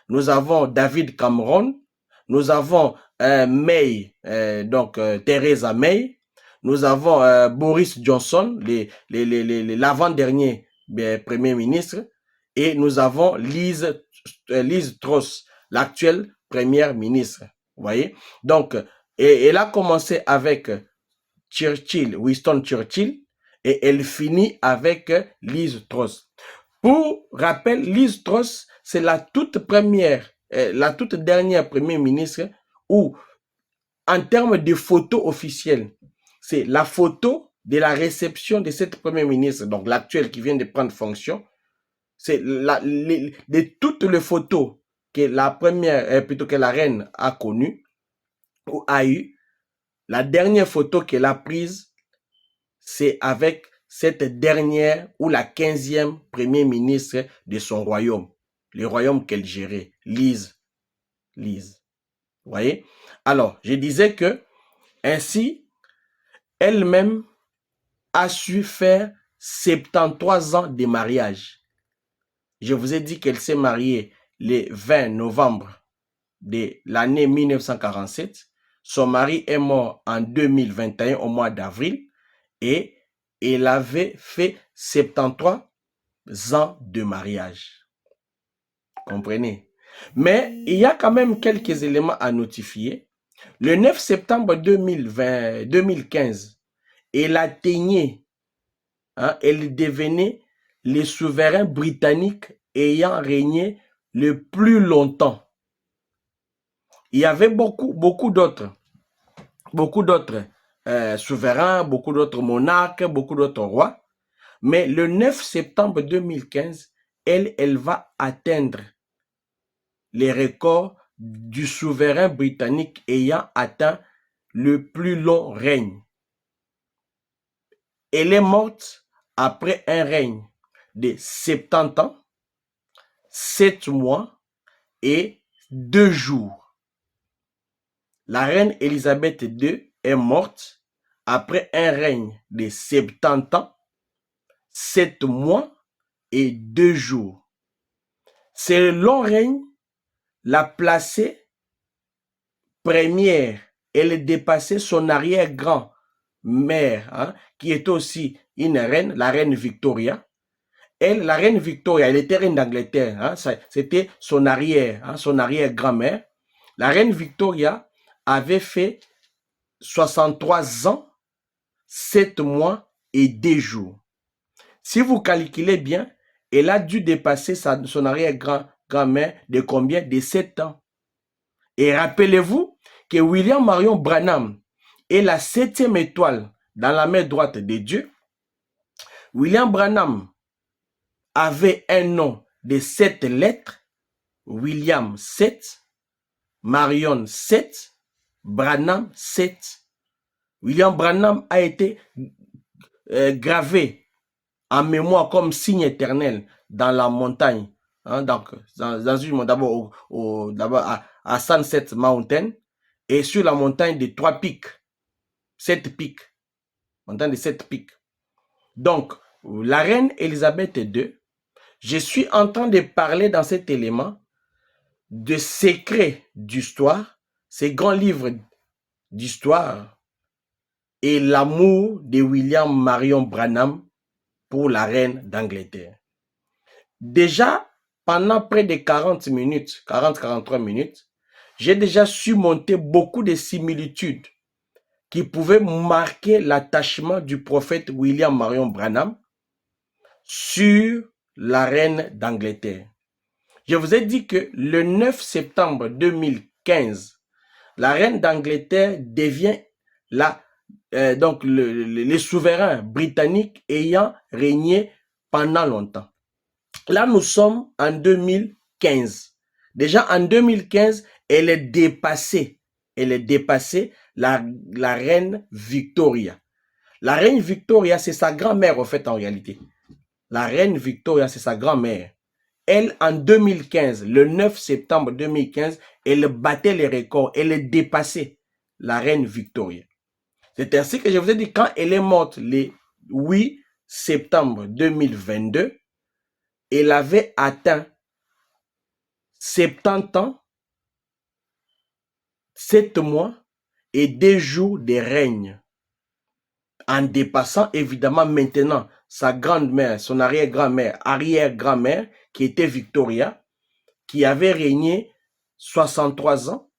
Nous avons David Cameron. Nous avons Theresa May. Nous avons Boris Johnson, l'avant-dernier premier ministre. Et nous avons Liz Truss, l'actuelle première ministre. Vous voyez? Donc, et elle a commencé avec Churchill, Winston Churchill, et elle finit avec Liz Truss. Pour rappel, Liz Truss, c'est la toute dernière première ministre où, en termes de photos officielles, c'est la photo de la réception de cette première ministre, donc l'actuelle qui vient de prendre fonction. C'est de toutes les photos que la première, plutôt que la reine a connues ou a eu, la dernière photo qu'elle a prise, c'est avec cette dernière ou la 15e première ministre de son royaume, le royaume qu'elle gérait, Liz. Vous voyez? Alors, je disais que ainsi, elle-même a su faire 73 ans de mariage. Je vous ai dit qu'elle s'est mariée le 20 novembre de l'année 1947. Son mari est mort en 2021 au mois d'avril et elle avait fait 73 ans de mariage. Comprenez? Mais il y a quand même quelques éléments à notifier. Le 9 septembre 2015, elle atteignait, elle devenait le souverain britannique ayant régné le plus longtemps. Il y avait beaucoup d'autres souverains, beaucoup d'autres monarques, beaucoup d'autres rois. Mais le 9 septembre 2015, elle va atteindre les records du souverain britannique ayant atteint le plus long règne. Elle est morte après un règne de 70 ans, 7 mois et 2 jours. La reine Elisabeth II est morte après un règne de 70 ans, 7 mois et 2 jours. Ce long règne l'a placée première. Elle dépassait son arrière-grand-mère, qui était aussi une reine, la reine Victoria. Elle, la reine Victoria, elle était reine d'Angleterre. C'était son arrière-grand-mère. La reine Victoria avait fait 63 ans, 7 mois et 2 jours. Si vous calculez bien, elle a dû dépasser son arrière-grand-mère de combien? De 7 ans. Et rappelez-vous que William Marion Branham est la 7e étoile dans la main droite de Dieu. William Branham avait un nom de 7 lettres. William 7, Marion 7, Branham 7. William Branham a été gravé en mémoire comme signe éternel dans la montagne. Donc, dans une d'abord à Sunset Mountain et sur la montagne de 3 pics. 7 pics. Montagne de 7 pics. Donc, la reine Elisabeth II, je suis en train de parler dans cet élément de secrets d'histoire, ces grands livres d'histoire et l'amour de William Marion Branham pour la reine d'Angleterre. Déjà, pendant près de 40-43 minutes, j'ai déjà surmonté beaucoup de similitudes qui pouvaient marquer l'attachement du prophète William Marion Branham sur la reine d'Angleterre. Je vous ai dit que le 9 septembre 2015, la reine d'Angleterre devient donc les souverains britanniques ayant régné pendant longtemps. Là, nous sommes en 2015. Déjà en 2015, elle est dépassée la reine Victoria. La reine Victoria, c'est sa grand-mère en fait en réalité. La reine Victoria, c'est sa grand-mère. Elle, en 2015, le 9 septembre 2015, elle battait les records. Elle est dépassée la reine Victoria. C'est ainsi que je vous ai dit, quand elle est morte le 8 septembre 2022, elle avait atteint 70 ans, 7 mois et 2 jours de règne. En dépassant évidemment maintenant sa grande-mère, son arrière-grand-mère, qui était Victoria, qui avait régné 63 ans,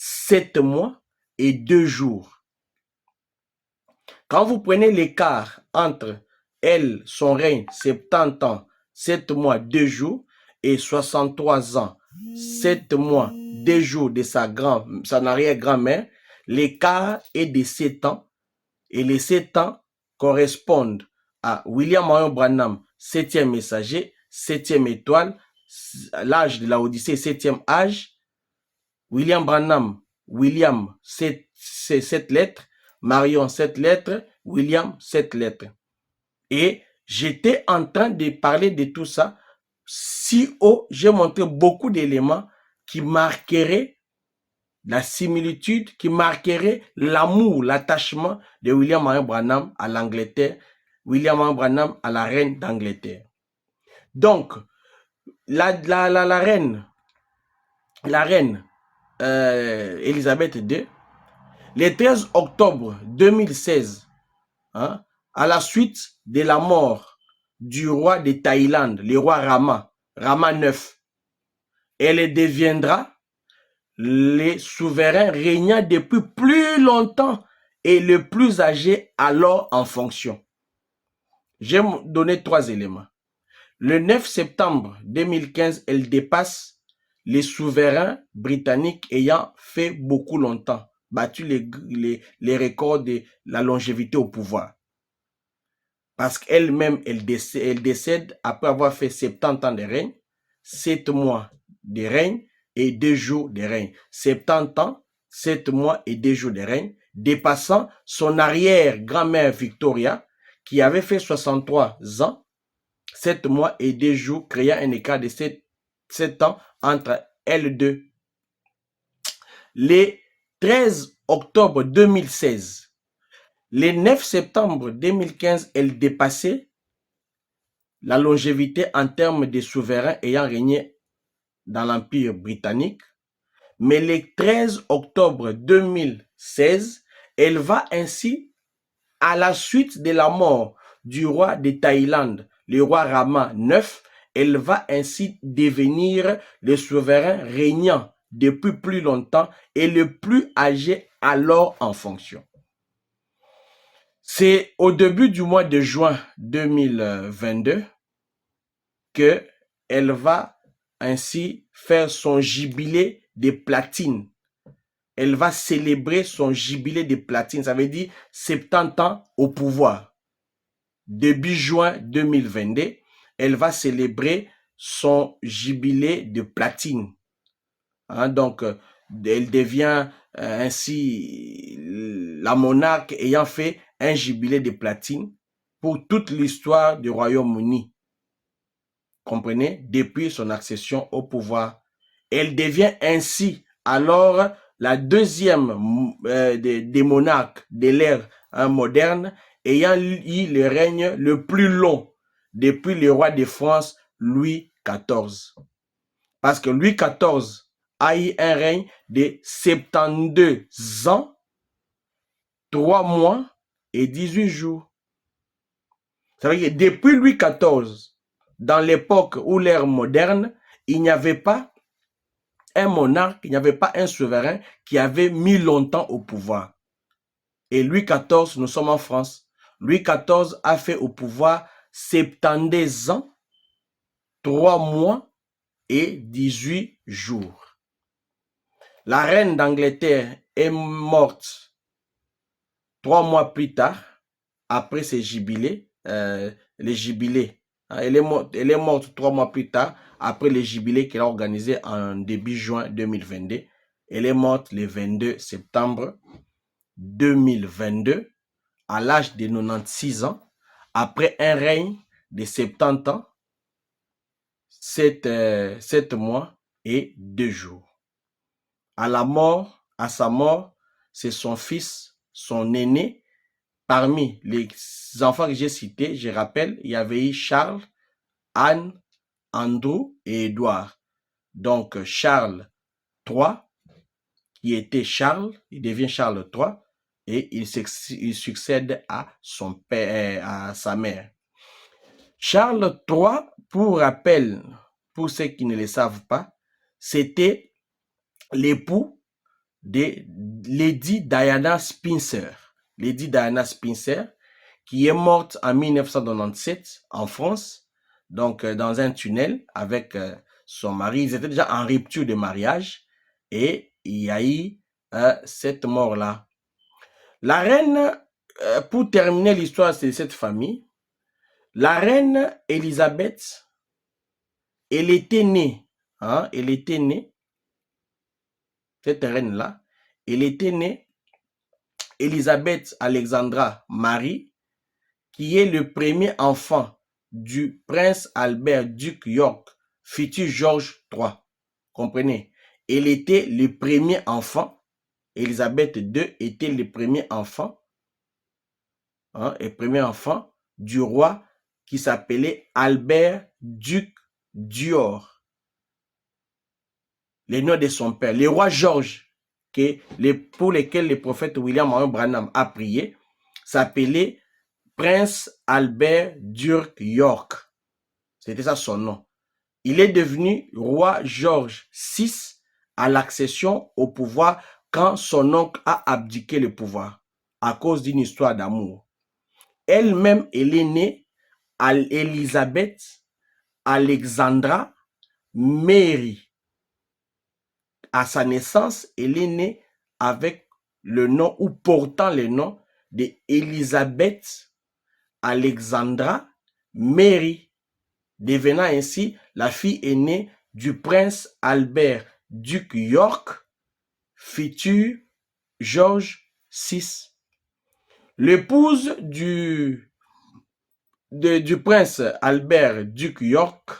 7 mois et 2 jours. Quand vous prenez l'écart entre elle, son règne, 70 ans, 7 mois, 2 jours, et 63 ans, 7 mois, 2 jours de son arrière-grand-mère, l'écart est de 7 ans, et les 7 ans correspondent à William Marion Branham, 7e messager, 7e étoile, l'âge de la Odyssée, 7e âge. William Branham, William, 7 lettres, Marion, 7 lettres, William, 7 lettres. Et j'étais en train de parler de tout ça. Si haut, j'ai montré beaucoup d'éléments qui marqueraient la similitude, qui marquerait l'amour, l'attachement de William Marion Branham à l'Angleterre, William Marion Branham à la reine d'Angleterre. Donc, la reine Elisabeth II, le 13 octobre 2016, hein, à la suite de la mort du roi de Thaïlande, le roi Rama IX, elle deviendra le souverain régnant depuis plus longtemps et le plus âgé alors en fonction. J'ai donné 3 éléments. Le 9 septembre 2015, elle dépasse les souverains britanniques ayant fait beaucoup longtemps, battu les records de la longévité au pouvoir. Parce qu'elle-même, elle décède après avoir fait 70 ans de règne, 7 mois de règne et 2 jours de règne. 70 ans, 7 mois et 2 jours de règne, dépassant son arrière-grand-mère Victoria, qui avait fait 63 ans, 7 mois et 2 jours, créant un écart de 7 ans entre elles deux. Le 13 octobre 2016, le 9 septembre 2015, elle dépassait la longévité en termes de souverains ayant régné dans l'Empire britannique. Mais le 13 octobre 2016, elle va ainsi, à la suite de la mort du roi de Thaïlande, le roi Rama IX, elle va ainsi devenir le souverain régnant depuis plus longtemps et le plus âgé alors en fonction. C'est au début du mois de juin 2022 qu'elle va ainsi faire son jubilé de platine. Elle va célébrer son jubilé de platine, ça veut dire 70 ans au pouvoir. Début juin 2022, elle va célébrer son jubilé de platine. Hein, donc, elle devient ainsi la monarque ayant fait un jubilé de platine pour toute l'histoire du Royaume-Uni. Comprenez? Depuis son accession au pouvoir. Elle devient ainsi alors la deuxième des monarques de l'ère moderne ayant eu le règne le plus long depuis le roi de France Louis XIV. Parce que Louis XIV a eu un règne de 72 ans, 3 mois et 18 jours. Ça veut dire que depuis Louis XIV, dans l'époque où l'ère moderne, il n'y avait pas un monarque, il n'y avait pas un souverain qui avait mis longtemps au pouvoir. Et Louis XIV, nous sommes en France, Louis XIV a fait au pouvoir 72 ans, 3 mois et 18 jours. La reine d'Angleterre est morte 3 mois plus tard, après ses jubilés, les jubilés. Elle est morte 3 mois plus tard, après les jubilés qu'elle a organisés en début juin 2022. Elle est morte le 22 septembre 2022, à l'âge de 96 ans, après un règne de 70 ans, 7 mois et 2 jours. À sa mort, c'est son fils, son aîné. Parmi les enfants que j'ai cités, je rappelle, il y avait eu Charles, Anne, Andrew et Édouard. Donc Charles III, qui était Charles, il devient Charles III et il succède à son père, à sa mère. Charles III, pour rappel, pour ceux qui ne le savent pas, c'était l'époux de Lady Diana Spencer. Lady Diana Spencer, qui est morte en 1997 en France, donc dans un tunnel avec son mari. Ils étaient déjà en rupture de mariage et il y a eu cette mort-là. La reine, pour terminer l'histoire de cette famille, la reine Elisabeth, elle était née, cette reine-là, elle était née Elisabeth Alexandra Marie, qui est le premier enfant du prince Albert, duc York, futur George III. Comprenez? Elle était le premier enfant. Elisabeth II était le premier enfant, du roi qui s'appelait Albert, duc d'Yor. Le nom de son père, le roi George, pour lequel le prophète William Marion Branham a prié, s'appelait Prince Albert Duc York. C'était ça son nom. Il est devenu roi George VI à l'accession au pouvoir quand son oncle a abdiqué le pouvoir à cause d'une histoire d'amour. Elle-même, elle est née à Elisabeth Alexandra Mary. À sa naissance, elle est née avec le nom ou portant le nom d'Elisabeth Alexandra Mary, devenant ainsi la fille aînée du prince Albert, duc York, futur George VI. L'épouse du prince Albert, duc York,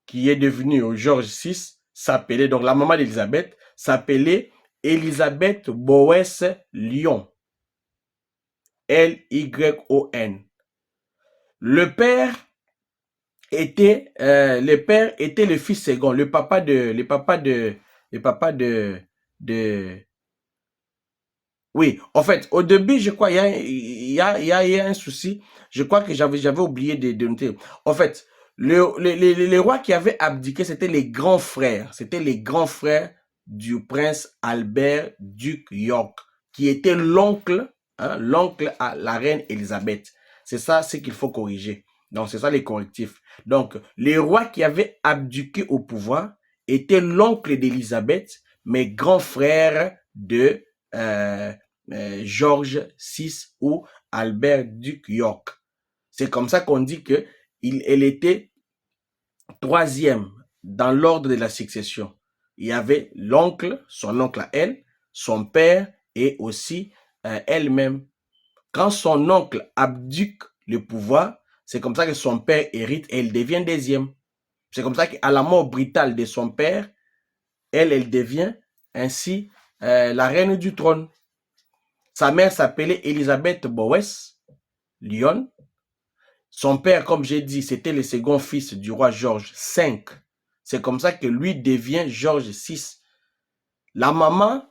qui est devenu George VI, s'appelait, donc la maman d'Elisabeth, s'appelait Elisabeth Boès Lyon. L-Y-O-N. Le père était le fils second, le papa de, oui, en fait, au début, je crois, il y a un souci. Je crois que j'avais oublié de noter. En fait, les rois qui avaient abdiqué, c'était les grands frères. C'était les grands frères du prince Albert, duc York, qui était l'oncle à la reine Elisabeth. C'est ça, ce qu'il faut corriger. Donc, c'est ça les correctifs. Donc, les rois qui avaient abdiqué au pouvoir étaient l'oncle d'Elisabeth, mais grand frère de George VI ou Albert duc York. C'est comme ça qu'on dit que elle était troisième dans l'ordre de la succession. Il y avait l'oncle, son oncle à elle, son père et aussi elle-même. Quand son oncle abdique le pouvoir, c'est comme ça que son père hérite et elle devient deuxième. C'est comme ça qu'à la mort brutale de son père, elle devient ainsi la reine du trône. Sa mère s'appelait Elisabeth Boès Lyon. Son père, comme j'ai dit, c'était le second fils du roi George V. C'est comme ça que lui devient George VI. La maman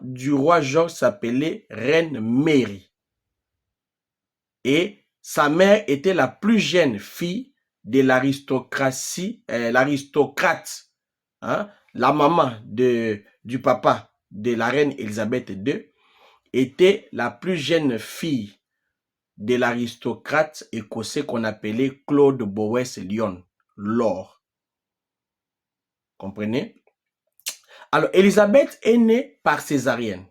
du roi George s'appelait Reine Mary. Et sa mère était la plus jeune fille de l'aristocratie, l'aristocrate. Hein? La maman du papa de la reine Elisabeth II était la plus jeune fille de l'aristocrate écossais qu'on appelait Claude Boès Lyon, Laure. Comprenez? Alors, Elisabeth est née par césarienne.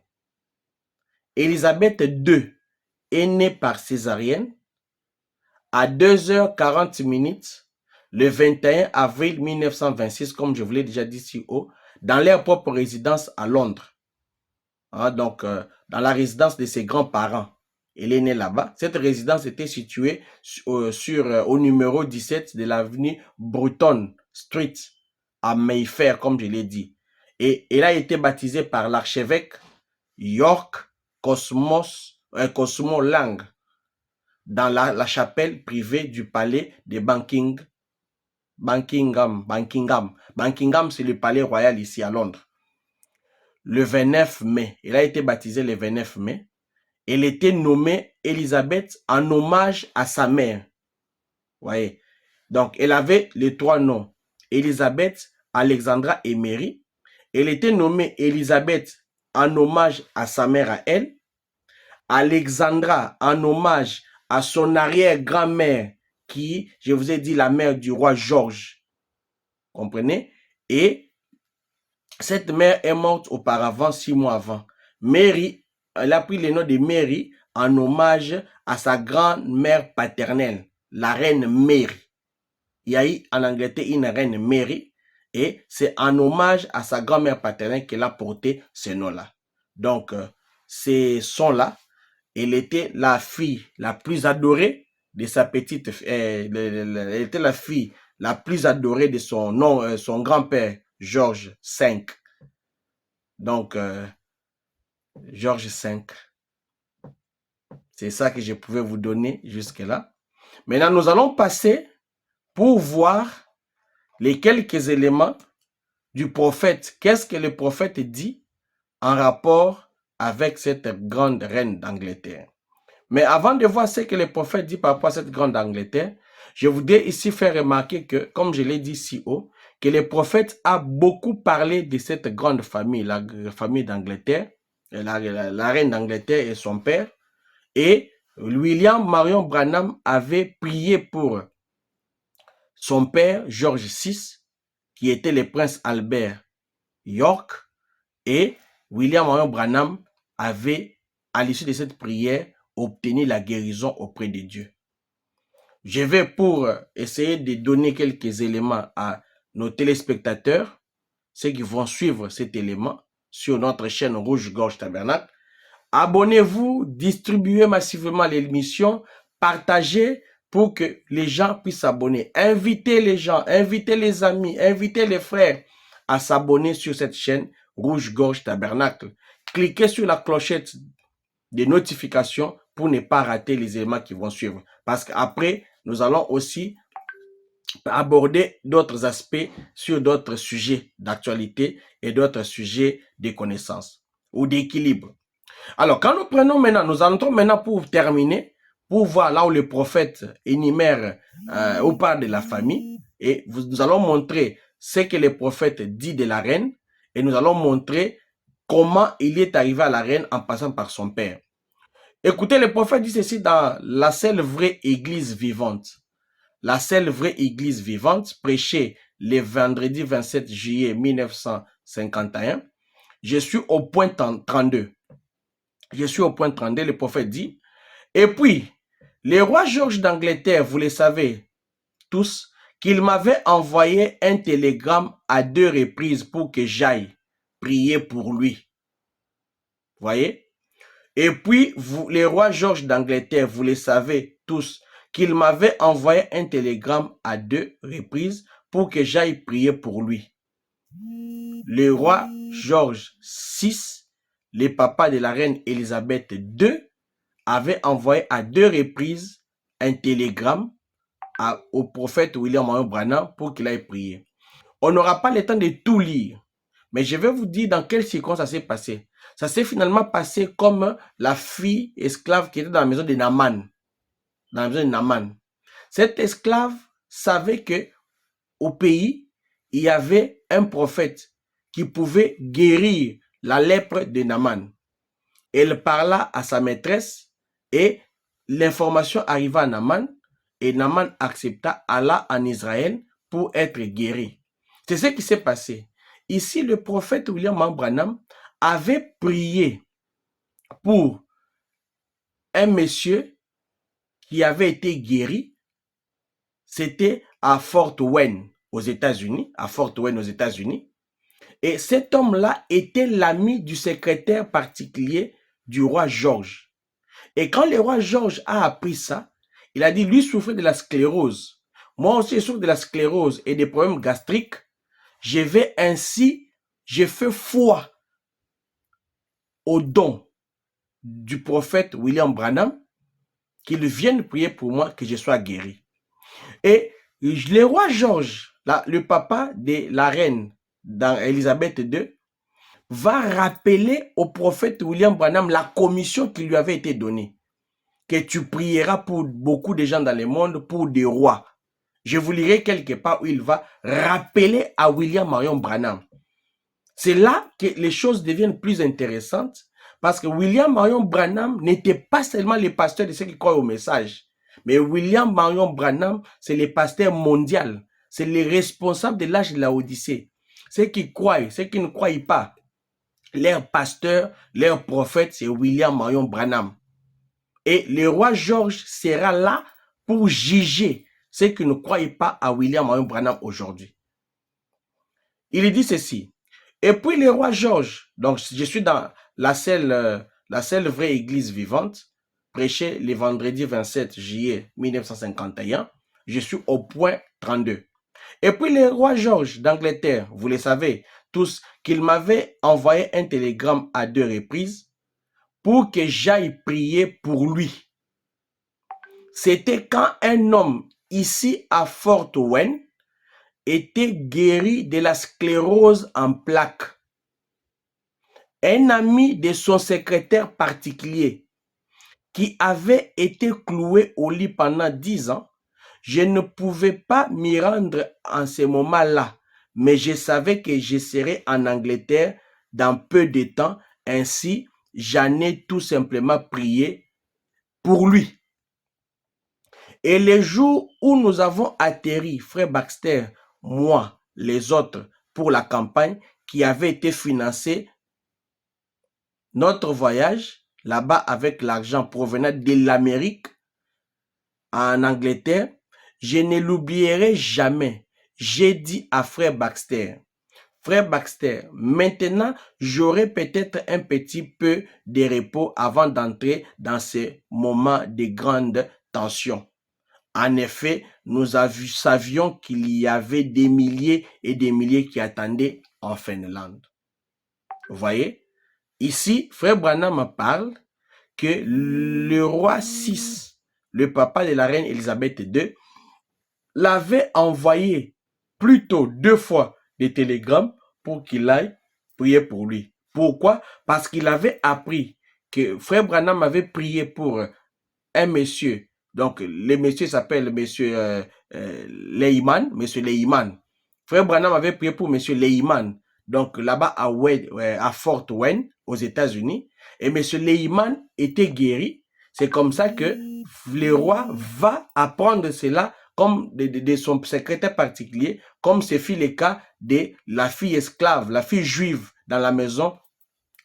Elisabeth II est née par césarienne à 2h40 le 21 avril 1926, comme je vous l'ai déjà dit si haut, dans leur propre résidence à Londres. Hein, donc, dans la résidence de ses grands-parents. Elle est née là-bas. Cette résidence était située au numéro 17 de l'avenue Bruton Street, à Mayfair, comme je l'ai dit. Et elle a été baptisée par l'archevêque York Cosmo Lang dans la chapelle privée du palais de Buckingham. Buckingham, c'est le palais royal ici à Londres. Le 29 mai, elle a été baptisée le 29 mai. Elle était nommée Elisabeth en hommage à sa mère. Voyez. Donc, elle avait les trois noms. Elisabeth, Alexandra et Mary. Elle était nommée Élisabeth en hommage à sa mère à elle. Alexandra en hommage à son arrière-grand-mère qui, je vous ai dit, la mère du roi Georges. Comprenez? Et cette mère est morte auparavant, 6 mois avant. Mary, elle a pris le nom de Mary en hommage à sa grand-mère paternelle, la reine Mary. Il y a eu en Angleterre une reine Mary et c'est en hommage à sa grand-mère paternelle qu'elle a porté ce nom-là. Donc, ces sons-là, elle était la fille la plus adorée de sa petite, elle était la fille la plus adorée de son nom, son grand-père, Georges V. Donc, Georges V. C'est ça que je pouvais vous donner jusque-là. Maintenant, nous allons passer pour voir les quelques éléments du prophète. Qu'est-ce que le prophète dit en rapport avec cette grande reine d'Angleterre? Mais avant de voir ce que le prophète dit par rapport à cette grande d'Angleterre, je voudrais ici faire remarquer que, comme je l'ai dit si haut, que le prophète a beaucoup parlé de cette grande famille, la famille d'Angleterre, la reine d'Angleterre et son père. Et William Marion Branham avait prié pour son père, George VI, qui était le prince Albert York. Et William Marion Branham avait, à l'issue de cette prière, obtenu la guérison auprès de Dieu. Je vais pour essayer de donner quelques éléments à nos téléspectateurs, ceux qui vont suivre cet élément sur notre chaîne Rouge Gorge Tabernacle. Abonnez-vous, distribuez massivement l'émission, partagez pour que les gens puissent s'abonner. Invitez les gens, invitez les amis, invitez les frères à s'abonner sur cette chaîne Rouge Gorge Tabernacle. Cliquez sur la clochette de notifications pour ne pas rater les éléments qui vont suivre. Parce qu'après, nous allons aussi aborder d'autres aspects sur d'autres sujets d'actualité et d'autres sujets de connaissance ou d'équilibre. Alors, quand nous prenons maintenant, nous entrons maintenant pour terminer, pour voir là où le prophète énumère ou parle de la famille, et nous allons montrer ce que le prophète dit de la reine, et nous allons montrer comment il est arrivé à la reine en passant par son père. Écoutez, le prophète dit ceci dans La seule vraie église vivante. La seule vraie église vivante, prêchée le vendredi 27 juillet 1951. Je suis au point 32. Je suis au point 32, le prophète dit, et puis, le roi Georges d'Angleterre, vous le savez tous, qu'il m'avait envoyé un télégramme à 2 reprises pour que j'aille prier pour lui. Voyez? Et puis, le roi Georges d'Angleterre, vous le savez tous, qu'il m'avait envoyé un télégramme à 2 reprises pour que j'aille prier pour lui. Le roi Georges VI, le papa de la reine Élisabeth II, avait envoyé à 2 reprises un télégramme au prophète William Marion Branham pour qu'il aille prier. On n'aura pas le temps de tout lire, mais je vais vous dire dans quelles circonstances ça s'est passé. Ça s'est finalement passé comme la fille esclave qui était dans la maison de Naaman. Dans la maison de Naaman. Cette esclave savait que au pays, il y avait un prophète qui pouvait guérir la lèpre de Naaman. Elle parla à sa maîtresse et l'information arriva à Naaman et Naaman accepta, alla en Israël pour être guéri. C'est ce qui s'est passé. Ici, le prophète William Branham avait prié pour un monsieur qui avait été guéri. C'était à Fort Wayne aux États-Unis, Et cet homme-là était l'ami du secrétaire particulier du roi Georges. Et quand le roi Georges a appris ça, il a dit, lui souffrait de la sclérose. Moi aussi, je souffre de la sclérose et des problèmes gastriques. Je fais foi au don du prophète William Branham qu'il vienne prier pour moi, que je sois guéri. Et le roi Georges, le papa de la reine Élisabeth II, va rappeler au prophète William Branham la commission qui lui avait été donnée. Que tu prieras pour beaucoup de gens dans le monde, pour des rois. Je vous lirai quelque part où il va rappeler à William Marion Branham C'est là que les choses deviennent plus intéressantes parce que William Marion Branham n'était pas seulement le pasteur de ceux qui croient au message, mais William Marion Branham, c'est le pasteur mondial, c'est le responsable de l'âge de la Odyssée. Ceux qui croient, ceux qui ne croient pas, leur pasteur, leur prophète, c'est William Marion Branham. Et le roi George sera là pour juger ceux qui ne croient pas à William Marion Branham aujourd'hui. Il dit ceci. Et puis le roi George, donc je suis dans la seule vraie église vivante, prêché le vendredi 27 juillet 1951, je suis au point 32. Et puis le roi George d'Angleterre, vous le savez tous, qu'il m'avait envoyé un télégramme à 2 reprises pour que j'aille prier pour lui. C'était quand un homme ici à Fort Wayne était guéri de la sclérose en plaques. Un ami de son secrétaire particulier qui avait été cloué au lit pendant 10 ans, je ne pouvais pas m'y rendre en ce moment-là, mais je savais que je serais en Angleterre dans peu de temps, ainsi j'en ai tout simplement prié pour lui. Et les jours où nous avons atterri, frère Baxter, moi, les autres, pour la campagne qui avait été financée, notre voyage là-bas avec l'argent provenant de l'Amérique en Angleterre, je ne l'oublierai jamais. J'ai dit à frère Baxter, maintenant, j'aurai peut-être un petit peu de repos avant d'entrer dans ces moments de grande tension. En effet, nous savions qu'il y avait des milliers et des milliers qui attendaient en Finlande. Vous voyez? Ici, frère Branham parle que le roi VI, le papa de la reine Elisabeth II, l'avait envoyé plutôt 2 fois des télégrammes pour qu'il aille prier pour lui. Pourquoi? Parce qu'il avait appris que frère Branham avait prié pour un monsieur. Donc, le monsieur s'appelle monsieur Lehman, monsieur Lehman. Frère Branham avait prié pour monsieur Lehman. Donc, là-bas à Fort Wayne, aux États-Unis. Et monsieur Lehman était guéri. C'est comme ça que le roi va apprendre cela comme de son secrétaire particulier, comme ce fut le cas de la fille esclave, la fille juive dans la maison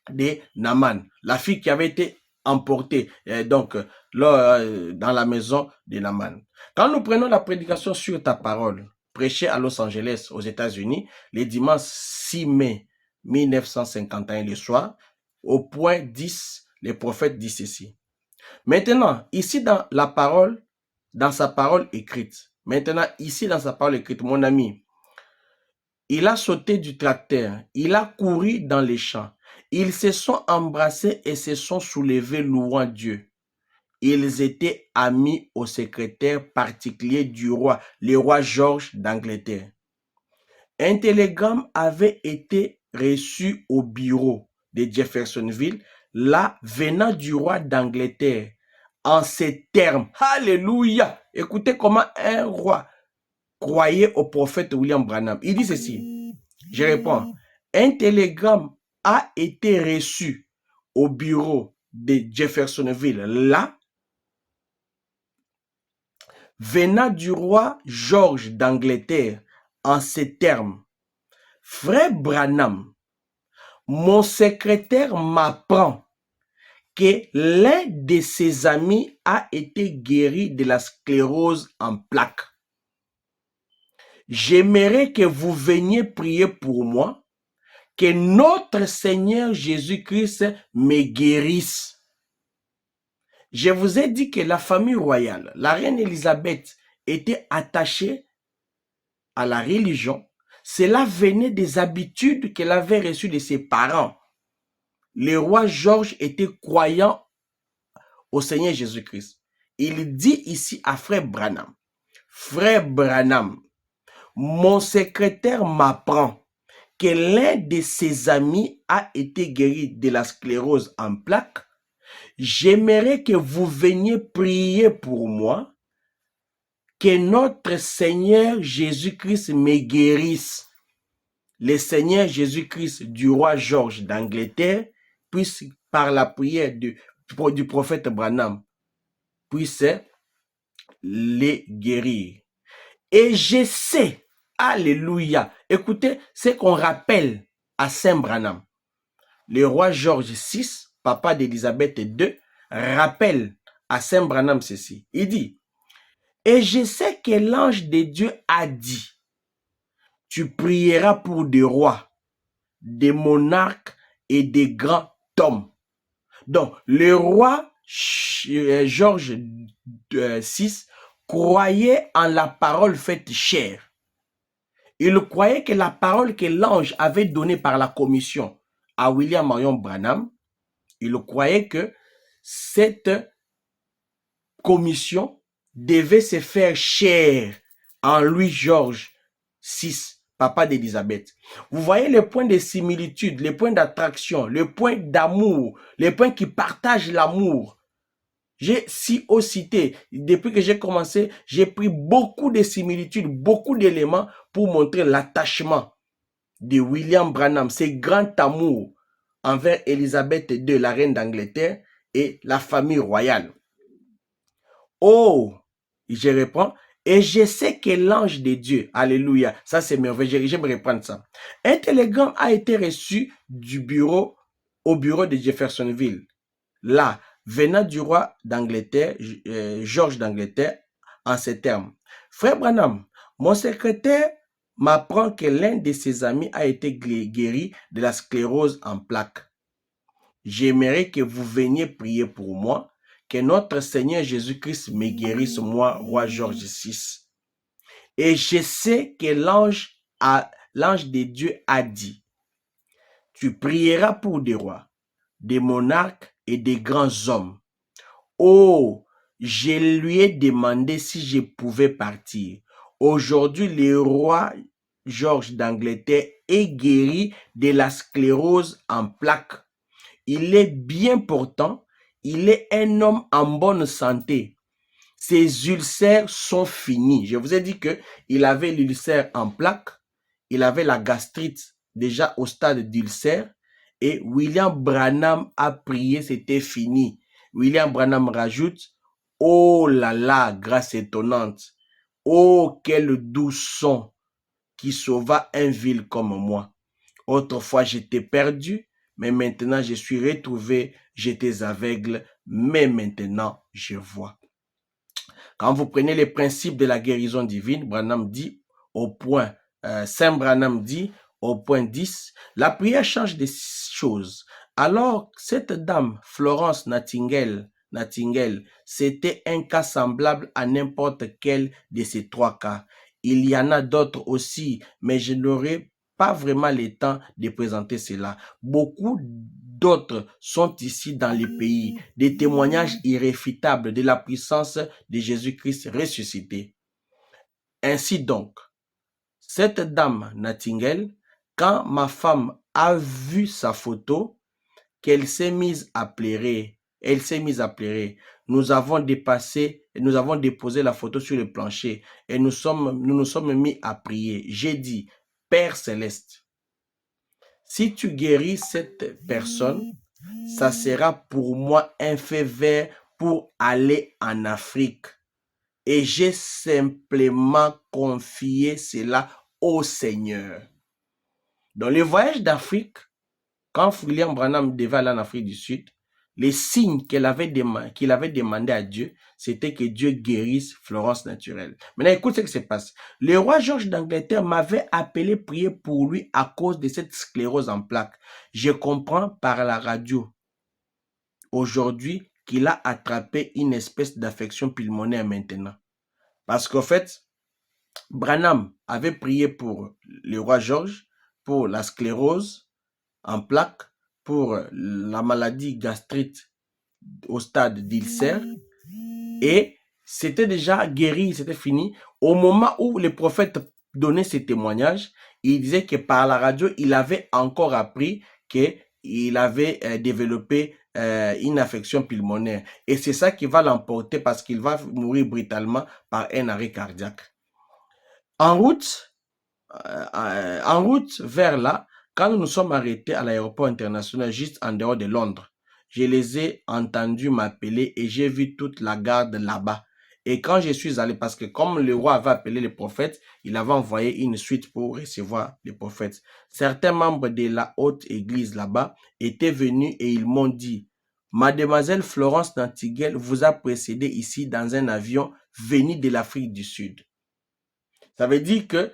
de Naaman, la fille qui avait été emportée dans la maison de Naaman. Quand nous prenons la prédication sur ta parole, prêchée à Los Angeles, aux États-Unis, le dimanche 6 mai 1951 le soir, au point 10, le prophète dit ceci. Maintenant, ici dans la parole, dans sa parole écrite, mon ami, il a sauté du tracteur, il a couru dans les champs, ils se sont embrassés et se sont soulevés louant Dieu. Ils étaient amis au secrétaire particulier du roi, le roi George d'Angleterre. Un télégramme avait été reçu au bureau de Jeffersonville, là venant du roi d'Angleterre, en ces termes. Alléluia! Écoutez comment un roi croyait au prophète William Branham. Il dit ceci, je réponds, un télégramme a été reçu au bureau de Jeffersonville, là, venant du roi George d'Angleterre, en ces termes. Frère Branham, mon secrétaire m'apprend que l'un de ses amis a été guéri de la sclérose en plaques. J'aimerais que vous veniez prier pour moi, que notre Seigneur Jésus-Christ me guérisse. Je vous ai dit que la famille royale, la reine Élisabeth, était attachée à la religion. Cela venait des habitudes qu'elle avait reçues de ses parents. Le roi George était croyant au Seigneur Jésus-Christ. Il dit ici à frère Branham, mon secrétaire m'apprend que l'un de ses amis a été guéri de la sclérose en plaques. J'aimerais que vous veniez prier pour moi, que notre Seigneur Jésus-Christ me guérisse. le Seigneur Jésus-Christ du roi George d'Angleterre puisse, par la prière du prophète Branham, puisse les guérir. Et je sais, alléluia, écoutez ce qu'on rappelle à Saint Branham. Le roi George VI, papa d'Élisabeth II, rappelle à Saint Branham ceci. Il dit, et je sais que l'ange de Dieu a dit, tu prieras pour des rois, des monarques et des grands hommes. Donc, le roi George VI croyait en la parole faite chair. Il croyait que la parole que l'ange avait donnée par la commission à William Marion Branham, il croyait que cette commission devait se faire chair en Louis George VI, papa d'Élisabeth. Vous voyez les points de similitude, les points d'attraction, les points d'amour, les points qui partagent l'amour. J'ai cité, depuis que j'ai commencé, j'ai pris beaucoup de similitudes, beaucoup d'éléments pour montrer l'attachement de William Branham, ce grand amour envers Élisabeth II, la reine d'Angleterre, et la famille royale. Oh, je reprends. Et je sais que l'ange de Dieu, alléluia, ça c'est merveilleux, je vais reprendre ça. Un télégramme a été reçu au bureau de Jeffersonville. Là, venant du roi d'Angleterre, George d'Angleterre, en ces termes. Frère Branham, mon secrétaire m'apprend que l'un de ses amis a été guéri de la sclérose en plaques. J'aimerais que vous veniez prier pour moi, que notre Seigneur Jésus-Christ me guérisse, moi, roi George VI. Et je sais que l'ange de Dieu a dit, tu prieras pour des rois, des monarques et des grands hommes. Oh, je lui ai demandé si je pouvais partir. Aujourd'hui, le roi George d'Angleterre est guéri de la sclérose en plaques. Il est bien portant, il est un homme en bonne santé. Ses ulcères sont finis. Je vous ai dit qu'il avait l'ulcère en plaques, il avait la gastrite déjà au stade d'ulcère et William Branham a prié, c'était fini. William Branham rajoute, oh là là, grâce étonnante, oh quel doux son qui sauva un vil comme moi. Autrefois j'étais perdu, mais maintenant je suis retrouvé, j'étais aveugle, mais maintenant je vois. Quand vous prenez les principes de la guérison divine, Branham dit au point, Saint Branham dit au point 10, la prière change des choses. Alors, cette dame, Florence Nightingale, c'était un cas semblable à n'importe quel de ces trois cas. Il y en a d'autres aussi, mais je n'aurai pas vraiment le temps de présenter cela. Beaucoup d'autres sont ici dans les pays, des témoignages irréfutables de la puissance de Jésus-Christ ressuscité. Ainsi donc, cette dame Nightingale, quand ma femme a vu sa photo, qu'elle s'est mise à pleurer, nous avons déposé la photo sur le plancher et nous nous sommes mis à prier. J'ai dit, Père Céleste, si tu guéris cette personne, ça sera pour moi un fait vert pour aller en Afrique. Et j'ai simplement confié cela au Seigneur. Dans le voyage d'Afrique, quand William Branham devait aller en Afrique du Sud, les signes qu'il avait demandé à Dieu, c'était que Dieu guérisse Florence Naturelle. Maintenant, écoute ce qui se passe. Le roi George d'Angleterre m'avait appelé prier pour lui à cause de cette sclérose en plaques. Je comprends par la radio aujourd'hui qu'il a attrapé une espèce d'affection pulmonaire maintenant. Parce qu'en fait, Branham avait prié pour le roi George, pour la sclérose en plaques, pour la maladie gastrite au stade d'ulcère, et c'était déjà guéri, c'était fini. Au moment où le prophète donnait ses témoignages, il disait que par la radio, il avait encore appris qu'il avait développé une affection pulmonaire. Et c'est ça qui va l'emporter parce qu'il va mourir brutalement par un arrêt cardiaque. En route, en route vers là, quand nous nous sommes arrêtés à l'aéroport international juste en dehors de Londres, je les ai entendus m'appeler et j'ai vu toute la garde là-bas. Et quand je suis allé, parce que comme le roi avait appelé les prophètes, il avait envoyé une suite pour recevoir les prophètes. Certains membres de la haute église là-bas étaient venus et ils m'ont dit, Mademoiselle Florence Nightingale vous a précédé ici dans un avion venu de l'Afrique du Sud. Ça veut dire que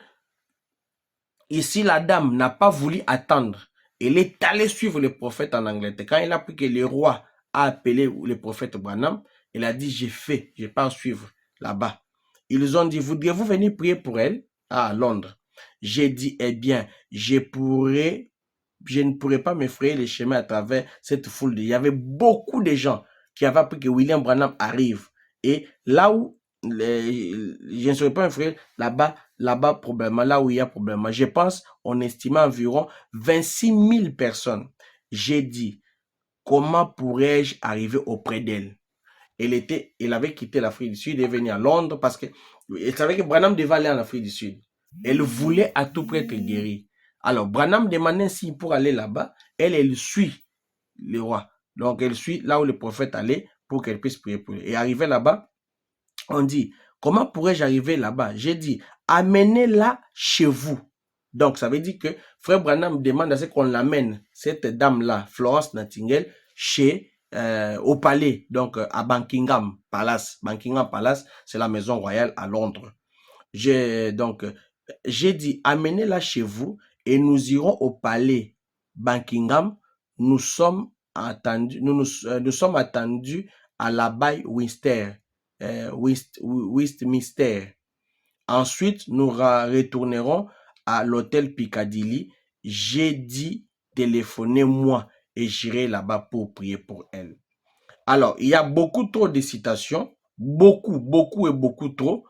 ici, la dame n'a pas voulu attendre. Elle est allée suivre le prophète en Angleterre. Quand il a appris que le roi a appelé le prophète Branham, elle a dit, je pars suivre là-bas. Ils ont dit, voudriez-vous venir prier pour elle à Londres? J'ai dit, eh bien, je ne pourrais pas me frayer les chemins à travers cette foule. Il y avait beaucoup de gens qui avaient appris que William Branham arrive. Et là où je ne saurais pas me frayer, là-bas, probablement, là où il y a probablement, je pense, on estimait environ 26 000 personnes. J'ai dit, comment pourrais-je arriver auprès d'elle? Elle avait quitté l'Afrique du Sud et est venue à Londres parce que elle savait que Branham devait aller en Afrique du Sud. Elle voulait à tout prix être guérie. Alors, Branham demandait si pour aller là-bas, elle suit le roi. Donc, elle suit là où le prophète allait pour qu'elle puisse prier pour lui. Et arrivé là-bas, on dit, comment pourrais-je arriver là-bas? J'ai dit, amenez-la chez vous. Donc, ça veut dire que Frère Branham demande à ce qu'on l'amène, cette dame-là, Florence Nightingale, au palais, donc à Buckingham Palace. Buckingham Palace, c'est la maison royale à Londres. J'ai dit, amenez-la chez vous et nous irons au palais Buckingham. Nous sommes attendus à l'abbaye Westminster. Ensuite, nous retournerons à l'hôtel Piccadilly. J'ai dit, téléphonez-moi et j'irai là-bas pour prier pour elle. Alors, il y a beaucoup trop de citations, beaucoup et beaucoup trop,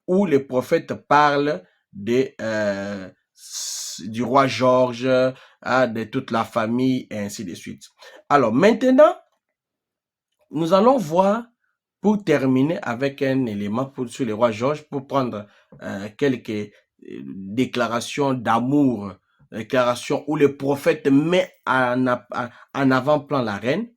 où les prophètes parlent du roi George, de toute la famille, et ainsi de suite. Alors, maintenant, nous allons voir, pour terminer avec un élément sur le roi George, pour prendre quelques déclarations d'amour, déclarations où le prophète met en avant-plan la reine,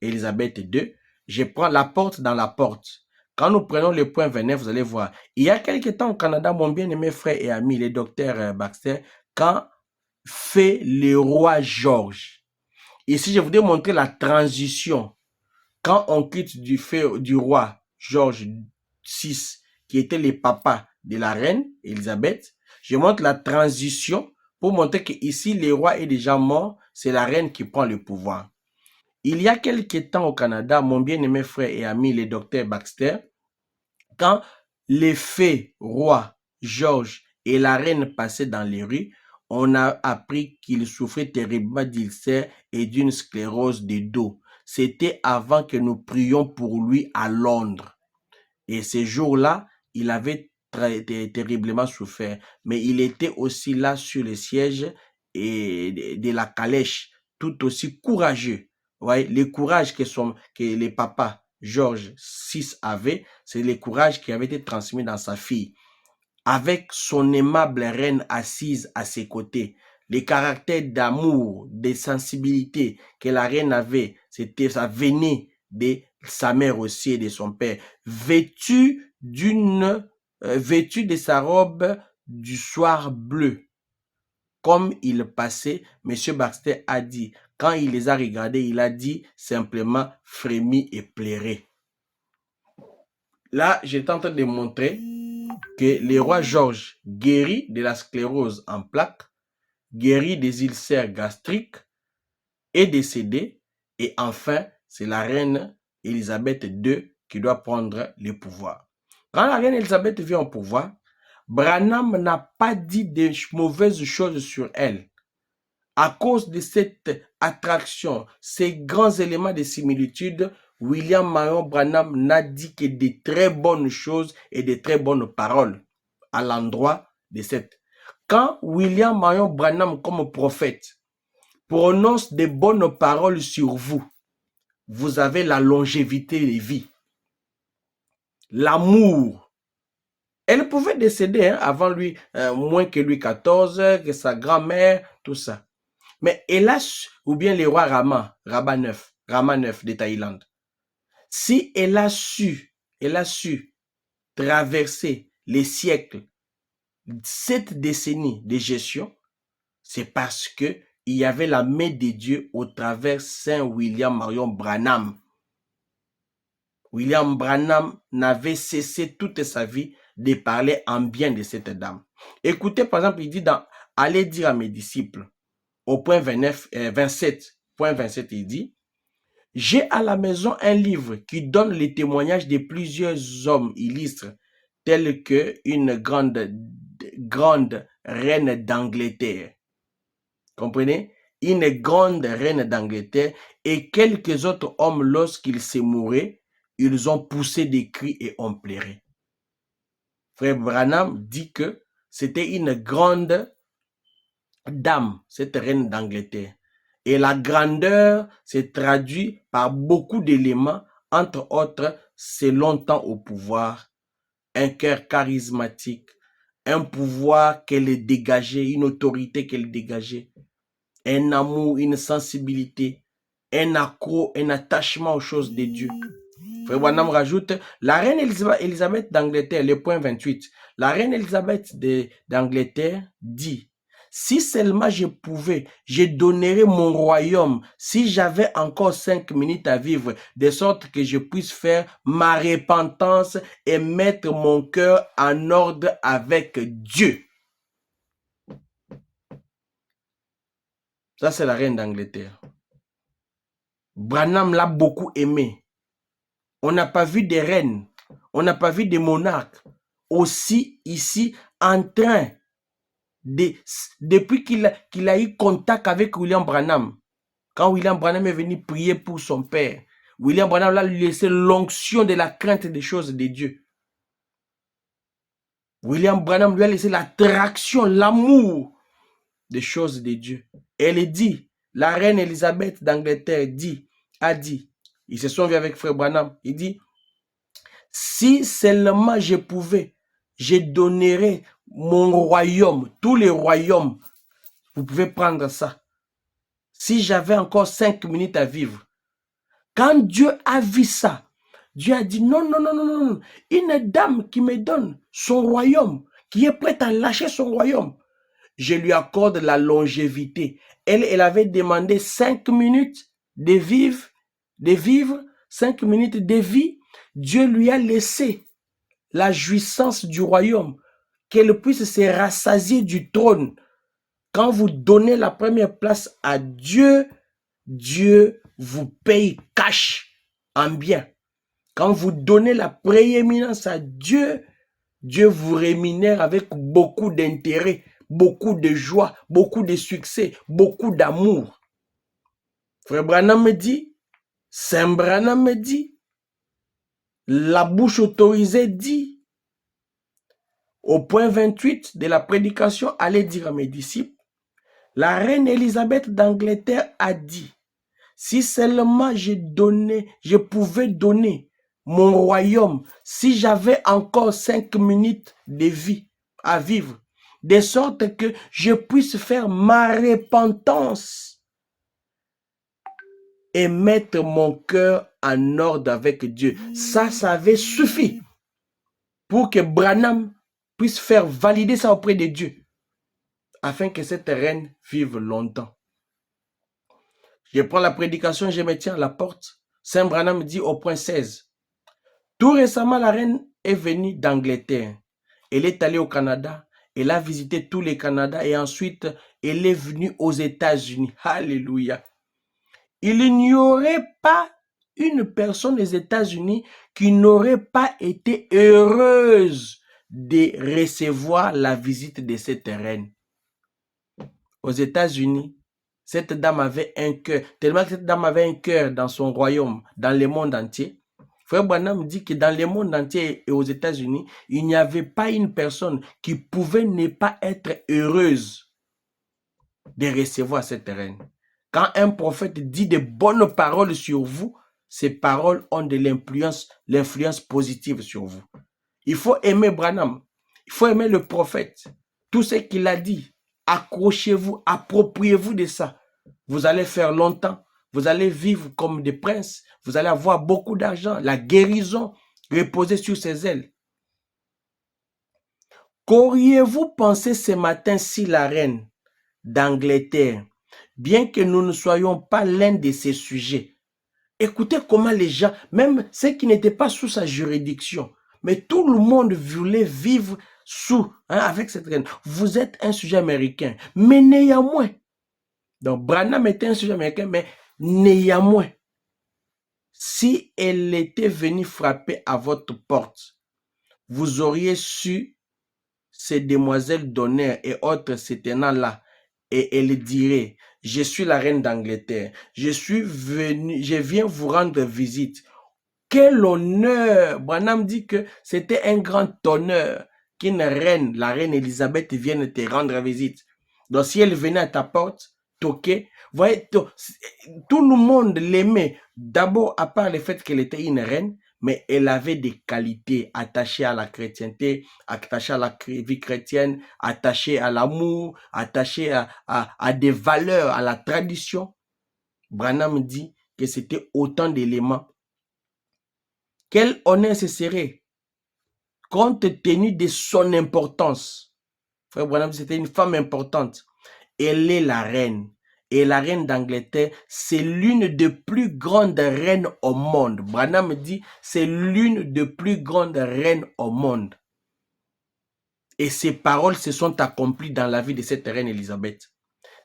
Élisabeth II. Je prends la porte dans la porte. Quand nous prenons le point 29, vous allez voir. Il y a quelque temps au Canada, mon bien-aimé frère et ami, le docteur Baxter, quand fait le roi George. Ici, je voudrais montrer la transition. Quand on quitte du roi George VI, qui était le papa de la reine Élisabeth, je montre la transition pour montrer que ici, le roi est déjà mort, c'est la reine qui prend le pouvoir. Il y a quelques temps au Canada, mon bien-aimé frère et ami, le docteur Baxter, quand les fées roi George et la reine passaient dans les rues, on a appris qu'il souffrait terriblement d'ulcère et d'une sclérose de dos. C'était avant que nous prions pour lui à Londres. Et ces jours-là, il avait terriblement souffert. Mais il était aussi là sur le siège et de la calèche, tout aussi courageux. Ouais, le courage que les papas George VI avait, c'est le courage qui avait été transmis dans sa fille. Avec son aimable reine assise à ses côtés, les caractères d'amour, de sensibilité que la reine avait, ça venait de sa mère aussi et de son père, vêtue de sa robe du soir bleu. Comme il passait, M. Baxter a dit, quand il les a regardés, il a dit simplement frémi et pleuré. Là, j'étais en train de montrer que le roi George guérit de la sclérose en plaques, guérit des ulcères gastriques, est décédé, et enfin, c'est la reine Élisabeth II qui doit prendre le pouvoir. Quand la reine Élisabeth vient au pouvoir, Branham n'a pas dit de mauvaises choses sur elle. À cause de cette attraction, ces grands éléments de similitude, William Marion Branham n'a dit que de très bonnes choses et de très bonnes paroles à l'endroit de cette. Quand William Marion Branham, comme prophète, prononce de bonnes paroles sur vous, vous avez la longévité de vie, l'amour Elle pouvait décéder avant lui, moins que Louis XIV, que sa grand-mère, tout ça. Mais hélas, ou bien le roi Rama 9 de Thaïlande, si elle a su traverser les siècles, 7 décennies de gestion, c'est parce que il y avait la main de Dieu au travers Saint William Marion Branham. William Branham n'avait cessé toute sa vie de parler en bien de cette dame. Écoutez, par exemple, il dit dans « Allez dire à mes disciples », au point 27, il dit « J'ai à la maison un livre qui donne les témoignages de plusieurs hommes illustres, tels que une grande reine d'Angleterre. » Comprenez? Une grande reine d'Angleterre et quelques autres hommes, lorsqu'ils se mouraient, ils ont poussé des cris et ont pleuré. Frère Branham dit que c'était une grande dame, cette reine d'Angleterre. Et la grandeur s'est traduite par beaucoup d'éléments, entre autres, c'est longtemps au pouvoir, un cœur charismatique, un pouvoir qu'elle dégageait, une autorité qu'elle dégageait, un amour, une sensibilité, un accro, un attachement aux choses de Dieu. Frère Branham rajoute, la reine Elisabeth d'Angleterre, le point 28, la reine Elisabeth d'Angleterre dit, si seulement je pouvais, je donnerais mon royaume si j'avais encore 5 minutes à vivre, de sorte que je puisse faire ma repentance et mettre mon cœur en ordre avec Dieu. Ça, c'est la reine d'Angleterre. Branham l'a beaucoup aimé. On n'a pas vu des reines, on n'a pas vu des monarques aussi ici en train depuis qu'il a eu contact avec William Branham. Quand William Branham est venu prier pour son père, William Branham l'a laissé l'onction de la crainte des choses de Dieu. William Branham lui a laissé l'attraction, l'amour des choses de Dieu. Elle dit, la reine Elisabeth d'Angleterre a dit, ils se sont vus avec frère Branham, il dit, si seulement je pouvais, je donnerais mon royaume, tous les royaumes, vous pouvez prendre ça. Si j'avais encore 5 minutes à vivre. Quand Dieu a vu ça, Dieu a dit non, non, non, non, non, une dame qui me donne son royaume, qui est prête à lâcher son royaume, je lui accorde la longévité. Elle avait demandé 5 minutes de vivre, 5 minutes de vie. Dieu lui a laissé la jouissance du royaume, qu'elle puisse se rassasier du trône. Quand vous donnez la première place à Dieu, Dieu vous paye cash en bien. Quand vous donnez la prééminence à Dieu, Dieu vous rémunère avec beaucoup d'intérêt, beaucoup de joie, beaucoup de succès, beaucoup d'amour. Frère Branham me dit, Saint Branham me dit, la bouche autorisée dit, au point 28 de la prédication, allez dire à mes disciples, la reine Elisabeth d'Angleterre a dit, si seulement je pouvais donner mon royaume, si j'avais encore 5 minutes de vie à vivre, de sorte que je puisse faire ma repentance et mettre mon cœur en ordre avec Dieu. Ça avait suffi pour que Branham puisse faire valider ça auprès de Dieu, afin que cette reine vive longtemps. Je prends la prédication, je me tiens à la porte. Saint Branham dit au point 16, tout récemment, la reine est venue d'Angleterre. Elle est allée au Canada, elle a visité tous les Canada et ensuite, elle est venue aux États-Unis. Alléluia. Il n'y aurait pas une personne des États-Unis qui n'aurait pas été heureuse de recevoir la visite de cette reine. Aux États-Unis, cette dame avait un cœur, tellement que cette dame avait un cœur dans son royaume, dans le monde entier. Frère Branham dit que dans le monde entier et aux États-Unis, il n'y avait pas une personne qui pouvait ne pas être heureuse de recevoir cette reine. Quand un prophète dit de bonnes paroles sur vous, ces paroles ont de l'influence positive sur vous. Il faut aimer Branham. Il faut aimer le prophète. Tout ce qu'il a dit, accrochez-vous, appropriez-vous de ça. Vous allez faire longtemps. Vous allez vivre comme des princes. Vous allez avoir beaucoup d'argent. La guérison reposer sur ses ailes. Qu'auriez-vous pensé ce matin si la reine d'Angleterre, bien que nous ne soyons pas l'un de ses sujets, écoutez comment les gens, même ceux qui n'étaient pas sous sa juridiction, mais tout le monde voulait vivre sous, avec cette reine. Vous êtes un sujet américain, mais néanmoins, donc Branham était un sujet américain, mais néanmoins, si elle était venue frapper à votre porte, vous auriez su ces demoiselles d'honneur et autres se tenant là, et elle dirait, je suis la reine d'Angleterre, je viens vous rendre visite. Quel honneur! Branham dit que c'était un grand honneur qu'une reine, la reine Elisabeth, vienne te rendre visite. Donc si elle venait à ta porte, toquer, voyez, tout le monde l'aimait. D'abord, à part le fait qu'elle était une reine, mais elle avait des qualités attachées à la chrétienté, attachées à la vie chrétienne, attachées à l'amour, attachées à des valeurs, à la tradition. Branham dit que c'était autant d'éléments. Quel honneur ce serait, compte tenu de son importance. Frère Branham, c'était une femme importante. Elle est la reine. Et la reine d'Angleterre, c'est l'une des plus grandes reines au monde. Branham dit, c'est l'une des plus grandes reines au monde. Et ces paroles se sont accomplies dans la vie de cette reine Elisabeth.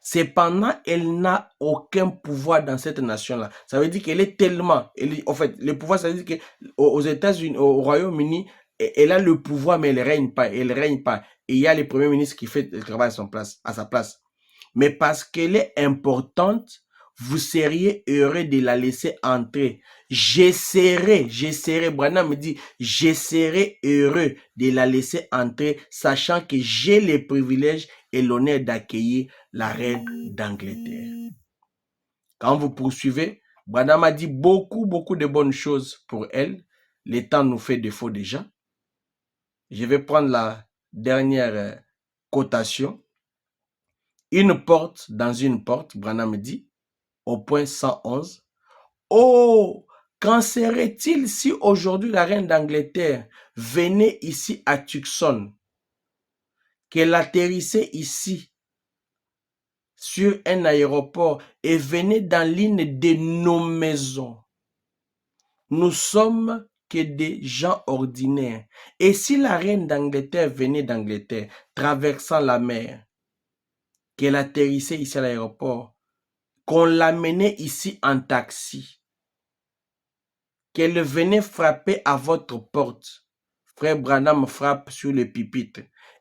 Cependant, elle n'a aucun pouvoir dans cette nation-là. Ça veut dire qu'elle est tellement... en fait, le pouvoir, ça veut dire qu'aux États-Unis, au Royaume-Uni, elle a le pouvoir, mais elle ne règne pas. Elle règne pas. Et il y a le premier ministre qui fait le travail à sa place. Mais parce qu'elle est importante, vous seriez heureux de la laisser entrer. Branham me dit, je serai heureux de la laisser entrer, sachant que j'ai le privilège et l'honneur d'accueillir la reine d'Angleterre. Quand vous poursuivez, Branham a dit beaucoup de bonnes choses pour elle. Le temps nous fait défaut déjà. Je vais prendre la dernière cotation. Une porte dans une porte, Branham dit, au point 111. Oh, qu'en serait-il si aujourd'hui la reine d'Angleterre venait ici à Tucson, qu'elle atterrissait ici sur un aéroport et venait dans l'une de nos maisons. Nous sommes que des gens ordinaires. Et si la reine d'Angleterre venait d'Angleterre, traversant la mer, qu'elle atterrissait ici à l'aéroport, qu'on l'amenait ici en taxi, qu'elle venait frapper à votre porte, frère Branham frappe sur le pupitre,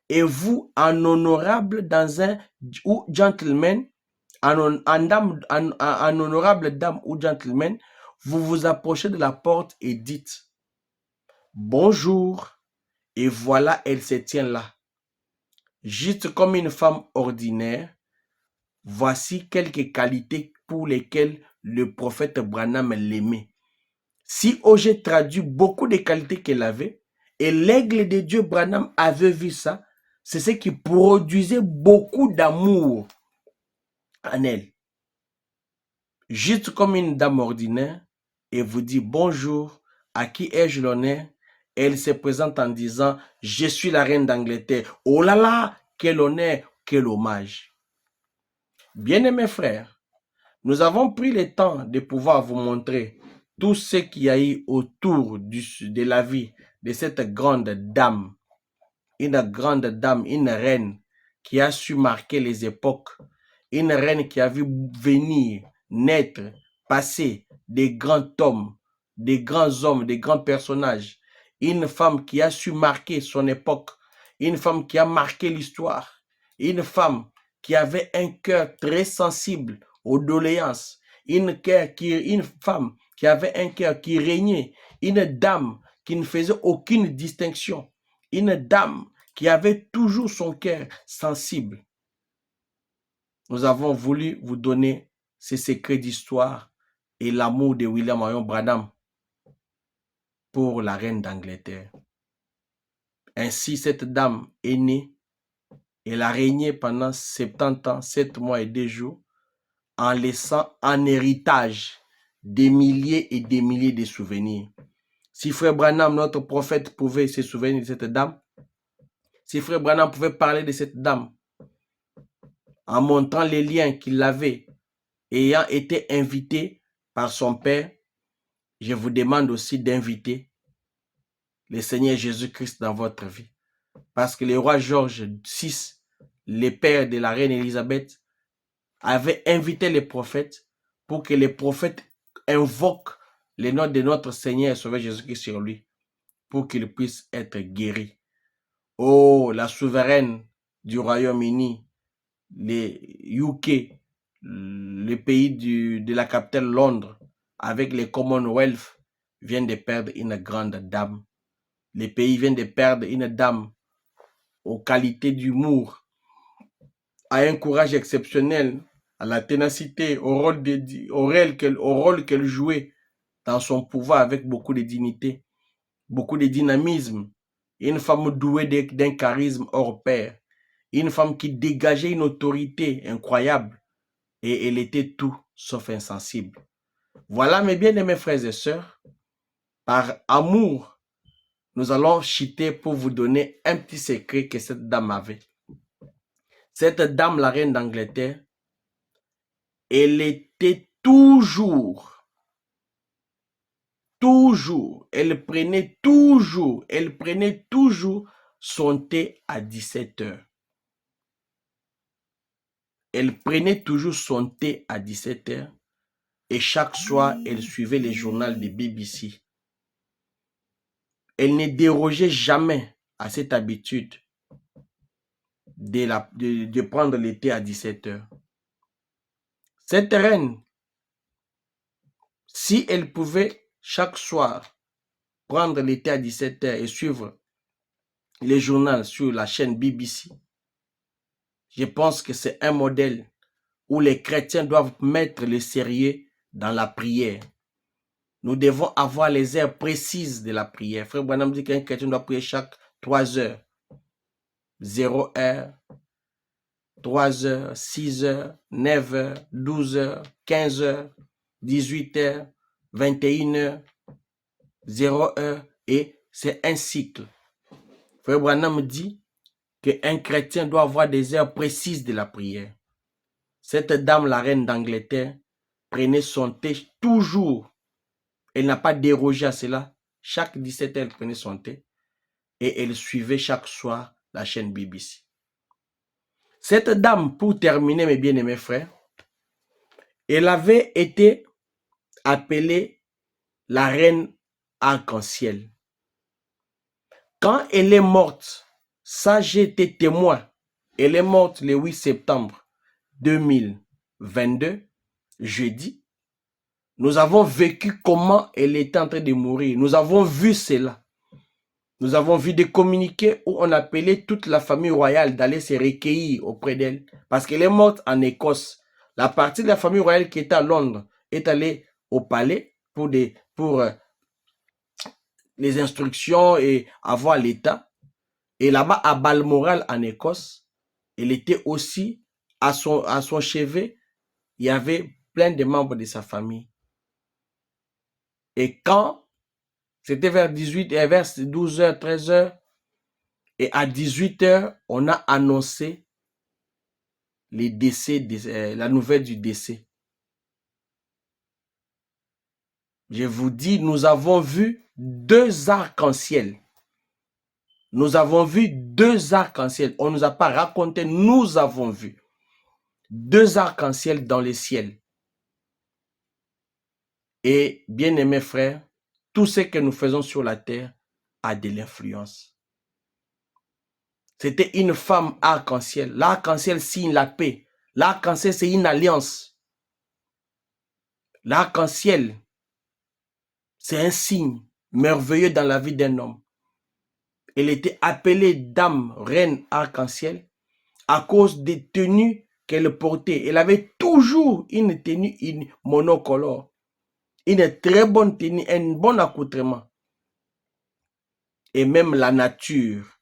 et vous, en honorable dans un ou gentleman, en honorable dame ou gentleman, vous vous approchez de la porte et dites bonjour, et voilà, elle se tient là. Juste comme une femme ordinaire, voici quelques qualités pour lesquelles le prophète Branham l'aimait. Si j'ai traduit beaucoup de qualités qu'elle avait, et l'aigle de Dieu Branham avait vu ça, c'est ce qui produisait beaucoup d'amour en elle. Juste comme une dame ordinaire, et vous dit bonjour, à qui ai-je l'honneur? Elle se présente en disant, je suis la reine d'Angleterre. Oh là là, quel honneur, quel hommage. Bien-aimés frères, nous avons pris le temps de pouvoir vous montrer tout ce qu'il y a eu autour de la vie de cette grande dame, une reine qui a su marquer les époques, une reine qui a vu venir, naître, passer des grands hommes, des grands personnages, une femme qui a su marquer son époque, une femme qui a marqué l'histoire, une femme qui avait un cœur très sensible aux doléances, une femme qui avait un cœur qui régnait, une dame qui ne faisait aucune distinction, une dame qui avait toujours son cœur sensible. Nous avons voulu vous donner ces secrets d'histoire et l'amour de William Marion Branham pour la reine d'Angleterre. Ainsi, cette dame est née. Elle a régné pendant 70 ans, 7 mois et 2 jours, en laissant en héritage des milliers et des milliers de souvenirs. Si Frère Branham, notre prophète, pouvait se souvenir de cette dame, si Frère Branham pouvait parler de cette dame, en montrant les liens qu'il avait, ayant été invité par son Père, je vous demande aussi d'inviter le Seigneur Jésus-Christ dans votre vie. Parce que le roi George VI, le père de la reine Élisabeth, avait invité les prophètes pour que les prophètes invoquent le nom de notre Seigneur et Sauveur Jésus-Christ sur lui, pour qu'il puisse être guéri. Oh, la souveraine du Royaume-Uni, les UK, le pays de la capitale Londres, avec les Commonwealth, viennent de perdre une grande dame. Les pays viennent de perdre une dame aux qualités d'humour, à un courage exceptionnel, à la ténacité, au rôle qu'elle jouait dans son pouvoir avec beaucoup de dignité, beaucoup de dynamisme. Une femme douée d'un charisme hors pair. Une femme qui dégageait une autorité incroyable. Et elle était tout sauf insensible. Voilà, mes bien-aimés frères et sœurs, par amour, nous allons chuter pour vous donner un petit secret que cette dame avait. Cette dame, la reine d'Angleterre, elle était toujours, elle prenait toujours son thé à 17 heures. Elle prenait toujours son thé à 17 heures et chaque soir, elle suivait les journaux de BBC. Elle ne dérogeait jamais à cette habitude de prendre le thé à 17 heures. Cette reine, si elle pouvait chaque soir prendre le thé à 17 heures et suivre les journaux sur la chaîne BBC, je pense que c'est un modèle où les chrétiens doivent mettre le sérieux dans la prière. Nous devons avoir les heures précises de la prière. Frère Branham dit qu'un chrétien doit prier chaque 3 heures. 0 heure, 3 heures, 6 heures, 9 heures, 12 heures, 15 heures, 18 heures, 21 heures, 0 heure, et c'est un cycle. Frère Branham dit qu'un chrétien doit avoir des heures précises de la prière. Cette dame, la reine d'Angleterre, prenait son thé toujours. Elle n'a pas dérogé à cela. Chaque 17 heures, elle prenait son thé et elle suivait chaque soir la chaîne BBC. Cette dame, pour terminer, mes bien-aimés frères, elle avait été appelée la reine arc-en-ciel. Quand elle est morte, ça j'ai été témoin, elle est morte le 8 septembre 2022, jeudi. Nous avons vécu comment elle était en train de mourir. Nous avons vu cela. Nous avons vu des communiqués où on appelait toute la famille royale d'aller se recueillir auprès d'elle. Parce qu'elle est morte en Écosse. La partie de la famille royale qui était à Londres est allée au palais pour les instructions et avoir l'état. Et là-bas, à Balmoral, en Écosse, elle était aussi à son chevet. Il y avait plein de membres de sa famille. Et quand c'était vers 12h, 13h, et à 18h, on a annoncé les décès, la nouvelle du décès. Je vous dis, nous avons vu 2 arcs-en-ciel. Nous avons vu 2 arcs-en-ciel. On ne nous a pas raconté, nous avons vu 2 arcs-en-ciel dans le ciel. Et bien aimés frères, tout ce que nous faisons sur la terre a de l'influence. C'était une femme arc-en-ciel. L'arc-en-ciel signe la paix. L'arc-en-ciel, c'est une alliance. L'arc-en-ciel, c'est un signe merveilleux dans la vie d'un homme. Elle était appelée dame reine arc-en-ciel à cause des tenues qu'elle portait. Elle avait toujours une tenue monocolore. Une très bonne tenue, un bon accoutrement. Et même la nature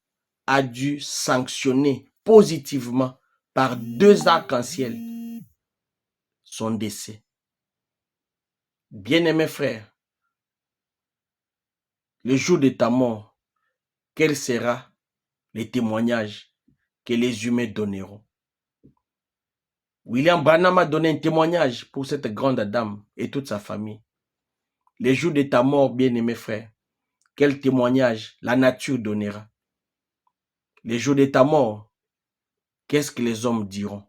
a dû sanctionner positivement par 2 arcs-en-ciel son décès. Bien-aimés frères, le jour de ta mort, quel sera le témoignage que les humains donneront? William Branham a donné un témoignage pour cette grande dame et toute sa famille. Le jour de ta mort, bien-aimés frères, quel témoignage la nature donnera? Le jour de ta mort, qu'est-ce que les hommes diront?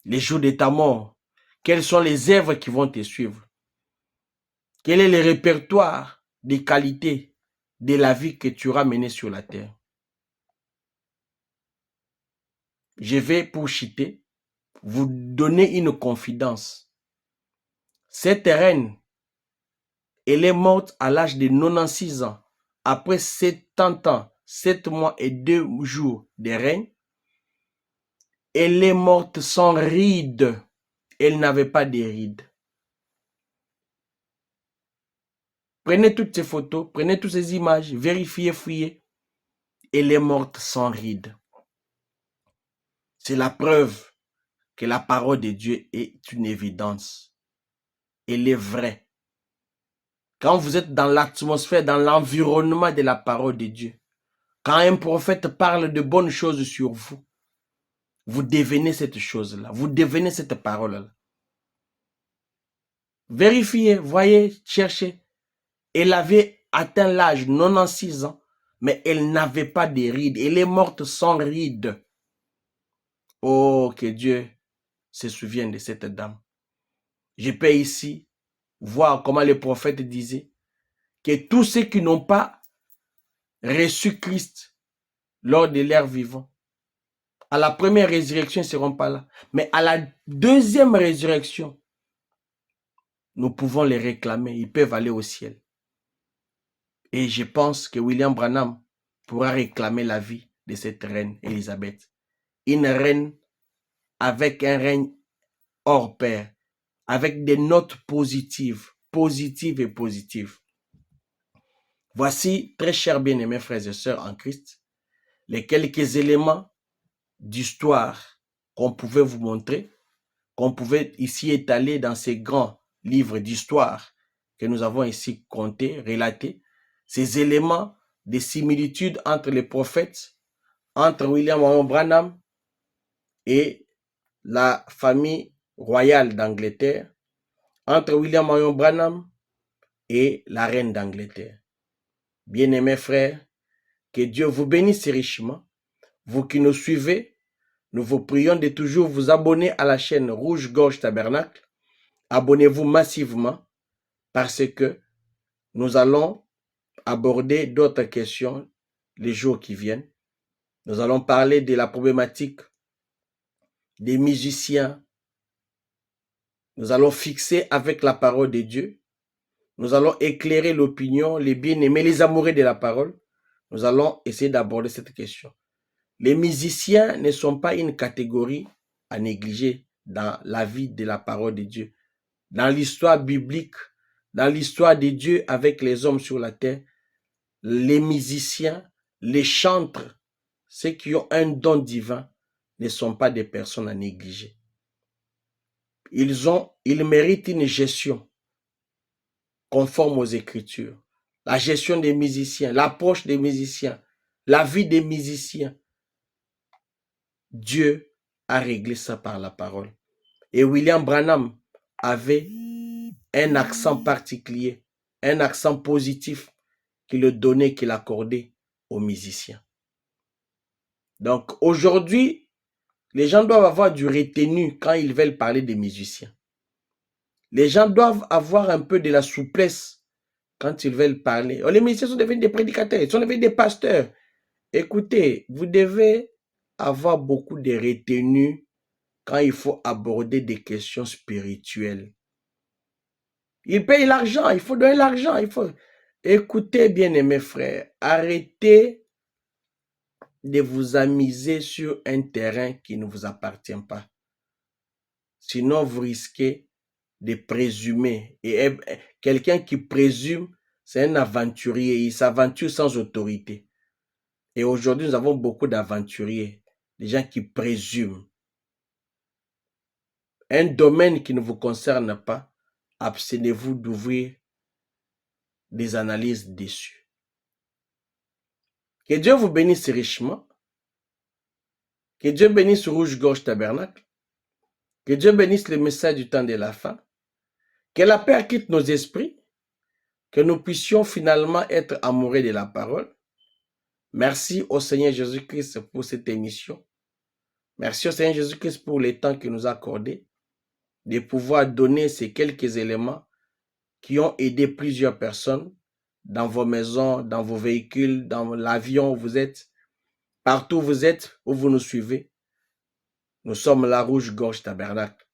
Le jour de ta mort, quelles sont les œuvres qui vont te suivre? Quel est le répertoire des qualités de la vie que tu auras menée sur la terre? Je vais, pour chuter, vous donner une confidence. Cette reine, elle est morte à l'âge de 96 ans. Après 70 ans, 7 mois et 2 jours de règne, elle est morte sans rides. Elle n'avait pas de rides. Prenez toutes ces photos, prenez toutes ces images, vérifiez, fouillez. Elle est morte sans rides. C'est la preuve que la parole de Dieu est une évidence. Elle est vraie. Quand vous êtes dans l'atmosphère, dans l'environnement de la parole de Dieu, quand un prophète parle de bonnes choses sur vous, vous devenez cette chose-là, vous devenez cette parole-là. Vérifiez, voyez, cherchez. Elle avait atteint l'âge 96 ans, mais elle n'avait pas de rides. Elle est morte sans rides. Oh, que Dieu se souvienne de cette dame. Je peux ici voir comment le prophète disait que tous ceux qui n'ont pas reçu Christ lors de leur vivant, à la première résurrection, ils ne seront pas là. Mais à la deuxième résurrection, nous pouvons les réclamer. Ils peuvent aller au ciel. Et je pense que William Branham pourra réclamer la vie de cette reine Élisabeth. Une reine avec un règne hors pair, avec des notes positives, positives et positives. Voici, très chers bien-aimés frères et sœurs en Christ, les quelques éléments d'histoire qu'on pouvait vous montrer, qu'on pouvait ici étaler dans ces grands livres d'histoire que nous avons ici comptés, relatés, ces éléments de similitude entre les prophètes, entre William Branham et la famille royale d'Angleterre, entre William Branham et la reine d'Angleterre. Bien-aimés frères, que Dieu vous bénisse richement. Vous qui nous suivez, nous vous prions de toujours vous abonner à la chaîne Rouge Gorge Tabernacle. Abonnez-vous massivement parce que nous allons aborder d'autres questions les jours qui viennent. Nous allons parler de la problématique des musiciens. Nous allons fixer avec la parole de Dieu. Nous allons éclairer l'opinion, les bien-aimés, les amoureux de la parole. Nous allons essayer d'aborder cette question. Les musiciens ne sont pas une catégorie à négliger dans la vie de la parole de Dieu. Dans l'histoire biblique, dans l'histoire de Dieu avec les hommes sur la terre, les musiciens, les chantres, ceux qui ont un don divin, ne sont pas des personnes à négliger. Ils méritent une gestion conforme aux Écritures. La gestion des musiciens, l'approche des musiciens, la vie des musiciens. Dieu a réglé ça par la parole. Et William Branham avait un accent particulier, un accent positif qu'il le donnait, qu'il accordait aux musiciens. Donc aujourd'hui, les gens doivent avoir du retenu quand ils veulent parler des musiciens. Les gens doivent avoir un peu de la souplesse quand ils veulent parler. Oh, les musiciens sont devenus des prédicateurs, ils sont devenus des pasteurs. Écoutez, vous devez avoir beaucoup de retenue quand il faut aborder des questions spirituelles. Ils payent l'argent, il faut donner l'argent. Écoutez, bien-aimés frères, arrêtez de vous amuser sur un terrain qui ne vous appartient pas. Sinon, vous risquez de présumer. Et quelqu'un qui présume, c'est un aventurier. Il s'aventure sans autorité. Et aujourd'hui, nous avons beaucoup d'aventuriers, des gens qui présument. Un domaine qui ne vous concerne pas, abstenez-vous d'ouvrir des analyses dessus. Que Dieu vous bénisse richement. Que Dieu bénisse Rouge-Gorge Tabernacle. Que Dieu bénisse le message du temps de la fin. Que la paix quitte nos esprits. Que nous puissions finalement être amoureux de la parole. Merci au Seigneur Jésus-Christ pour cette émission. Merci au Seigneur Jésus-Christ pour le temps qu'il nous a accordé de pouvoir donner ces quelques éléments qui ont aidé plusieurs personnes dans vos maisons, dans vos véhicules, dans l'avion où vous êtes, partout où vous êtes, où vous nous suivez. Nous sommes la Rouge-Gorge Tabernacle.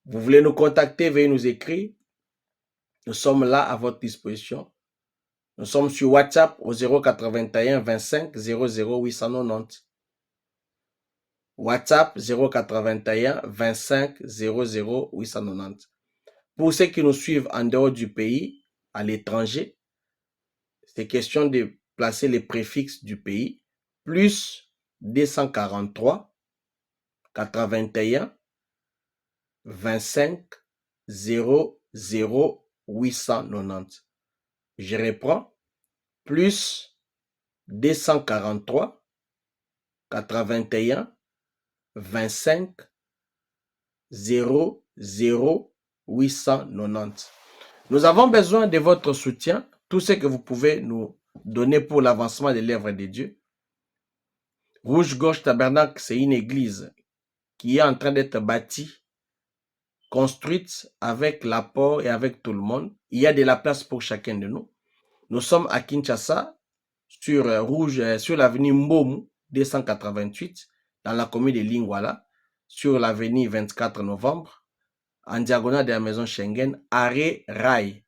Vous voulez nous contacter, veuillez nous écrire. Nous sommes là à votre disposition. Nous sommes sur WhatsApp au 081 25 00 890. WhatsApp 081 25 00 890. Pour ceux qui nous suivent en dehors du pays, à l'étranger, c'est question de placer les préfixes du pays, plus 243 81 25 00 890. Je reprends, plus 243 81 25 00 890. Nous avons besoin de votre soutien, tout ce que vous pouvez nous donner pour l'avancement de l'œuvre de Dieu. Rouge-Gorge Tabernacle, c'est une église qui est en train d'être bâtie, construite avec l'apport et avec tout le monde. Il y a de la place pour chacun de nous. Nous sommes à Kinshasa, sur l'avenue Mbomu 288, dans la commune de Lingwala, sur l'avenue 24 novembre, en diagonale de la maison Schengen, arrêt Rail,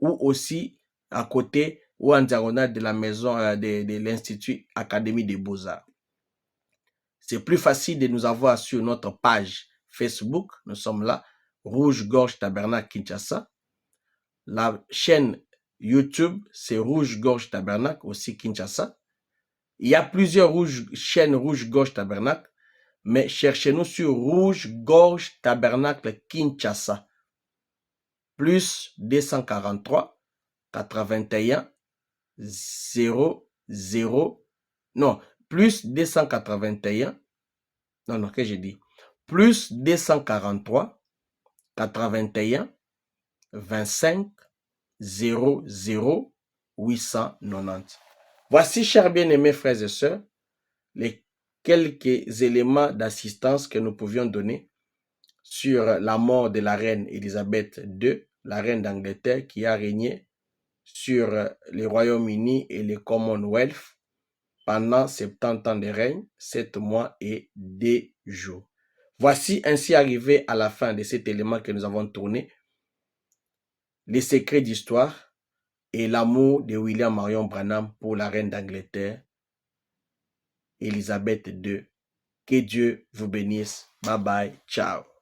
ou aussi à côté ou en diagonale de la maison de l'Institut Académie des Beaux-Arts. C'est plus facile de nous avoir sur notre page Facebook. Nous sommes là, Rouge-Gorge Tabernacle Kinshasa. La chaîne YouTube, c'est Rouge-Gorge Tabernacle, aussi Kinshasa. Il y a plusieurs chaînes Rouge-Gorge Tabernacle, mais cherchez-nous sur Rouge-Gorge Tabernacle Kinshasa. Plus 243 81 00 non, plus 281 non, que j'ai dit, plus 243 81 25 00 890. Voici, chers bien-aimés frères et sœurs, les quelques éléments d'assistance que nous pouvions donner sur la mort de la reine Élisabeth II, la reine d'Angleterre qui a régné sur les Royaumes-Unis et le Commonwealth pendant 70 ans de règne, 7 mois et 2 jours. Voici ainsi arrivé à la fin de cet élément que nous avons tourné, les secrets d'histoire et l'amour de William Marion Branham pour la reine d'Angleterre, Élisabeth II. Que Dieu vous bénisse. Bye bye. Ciao.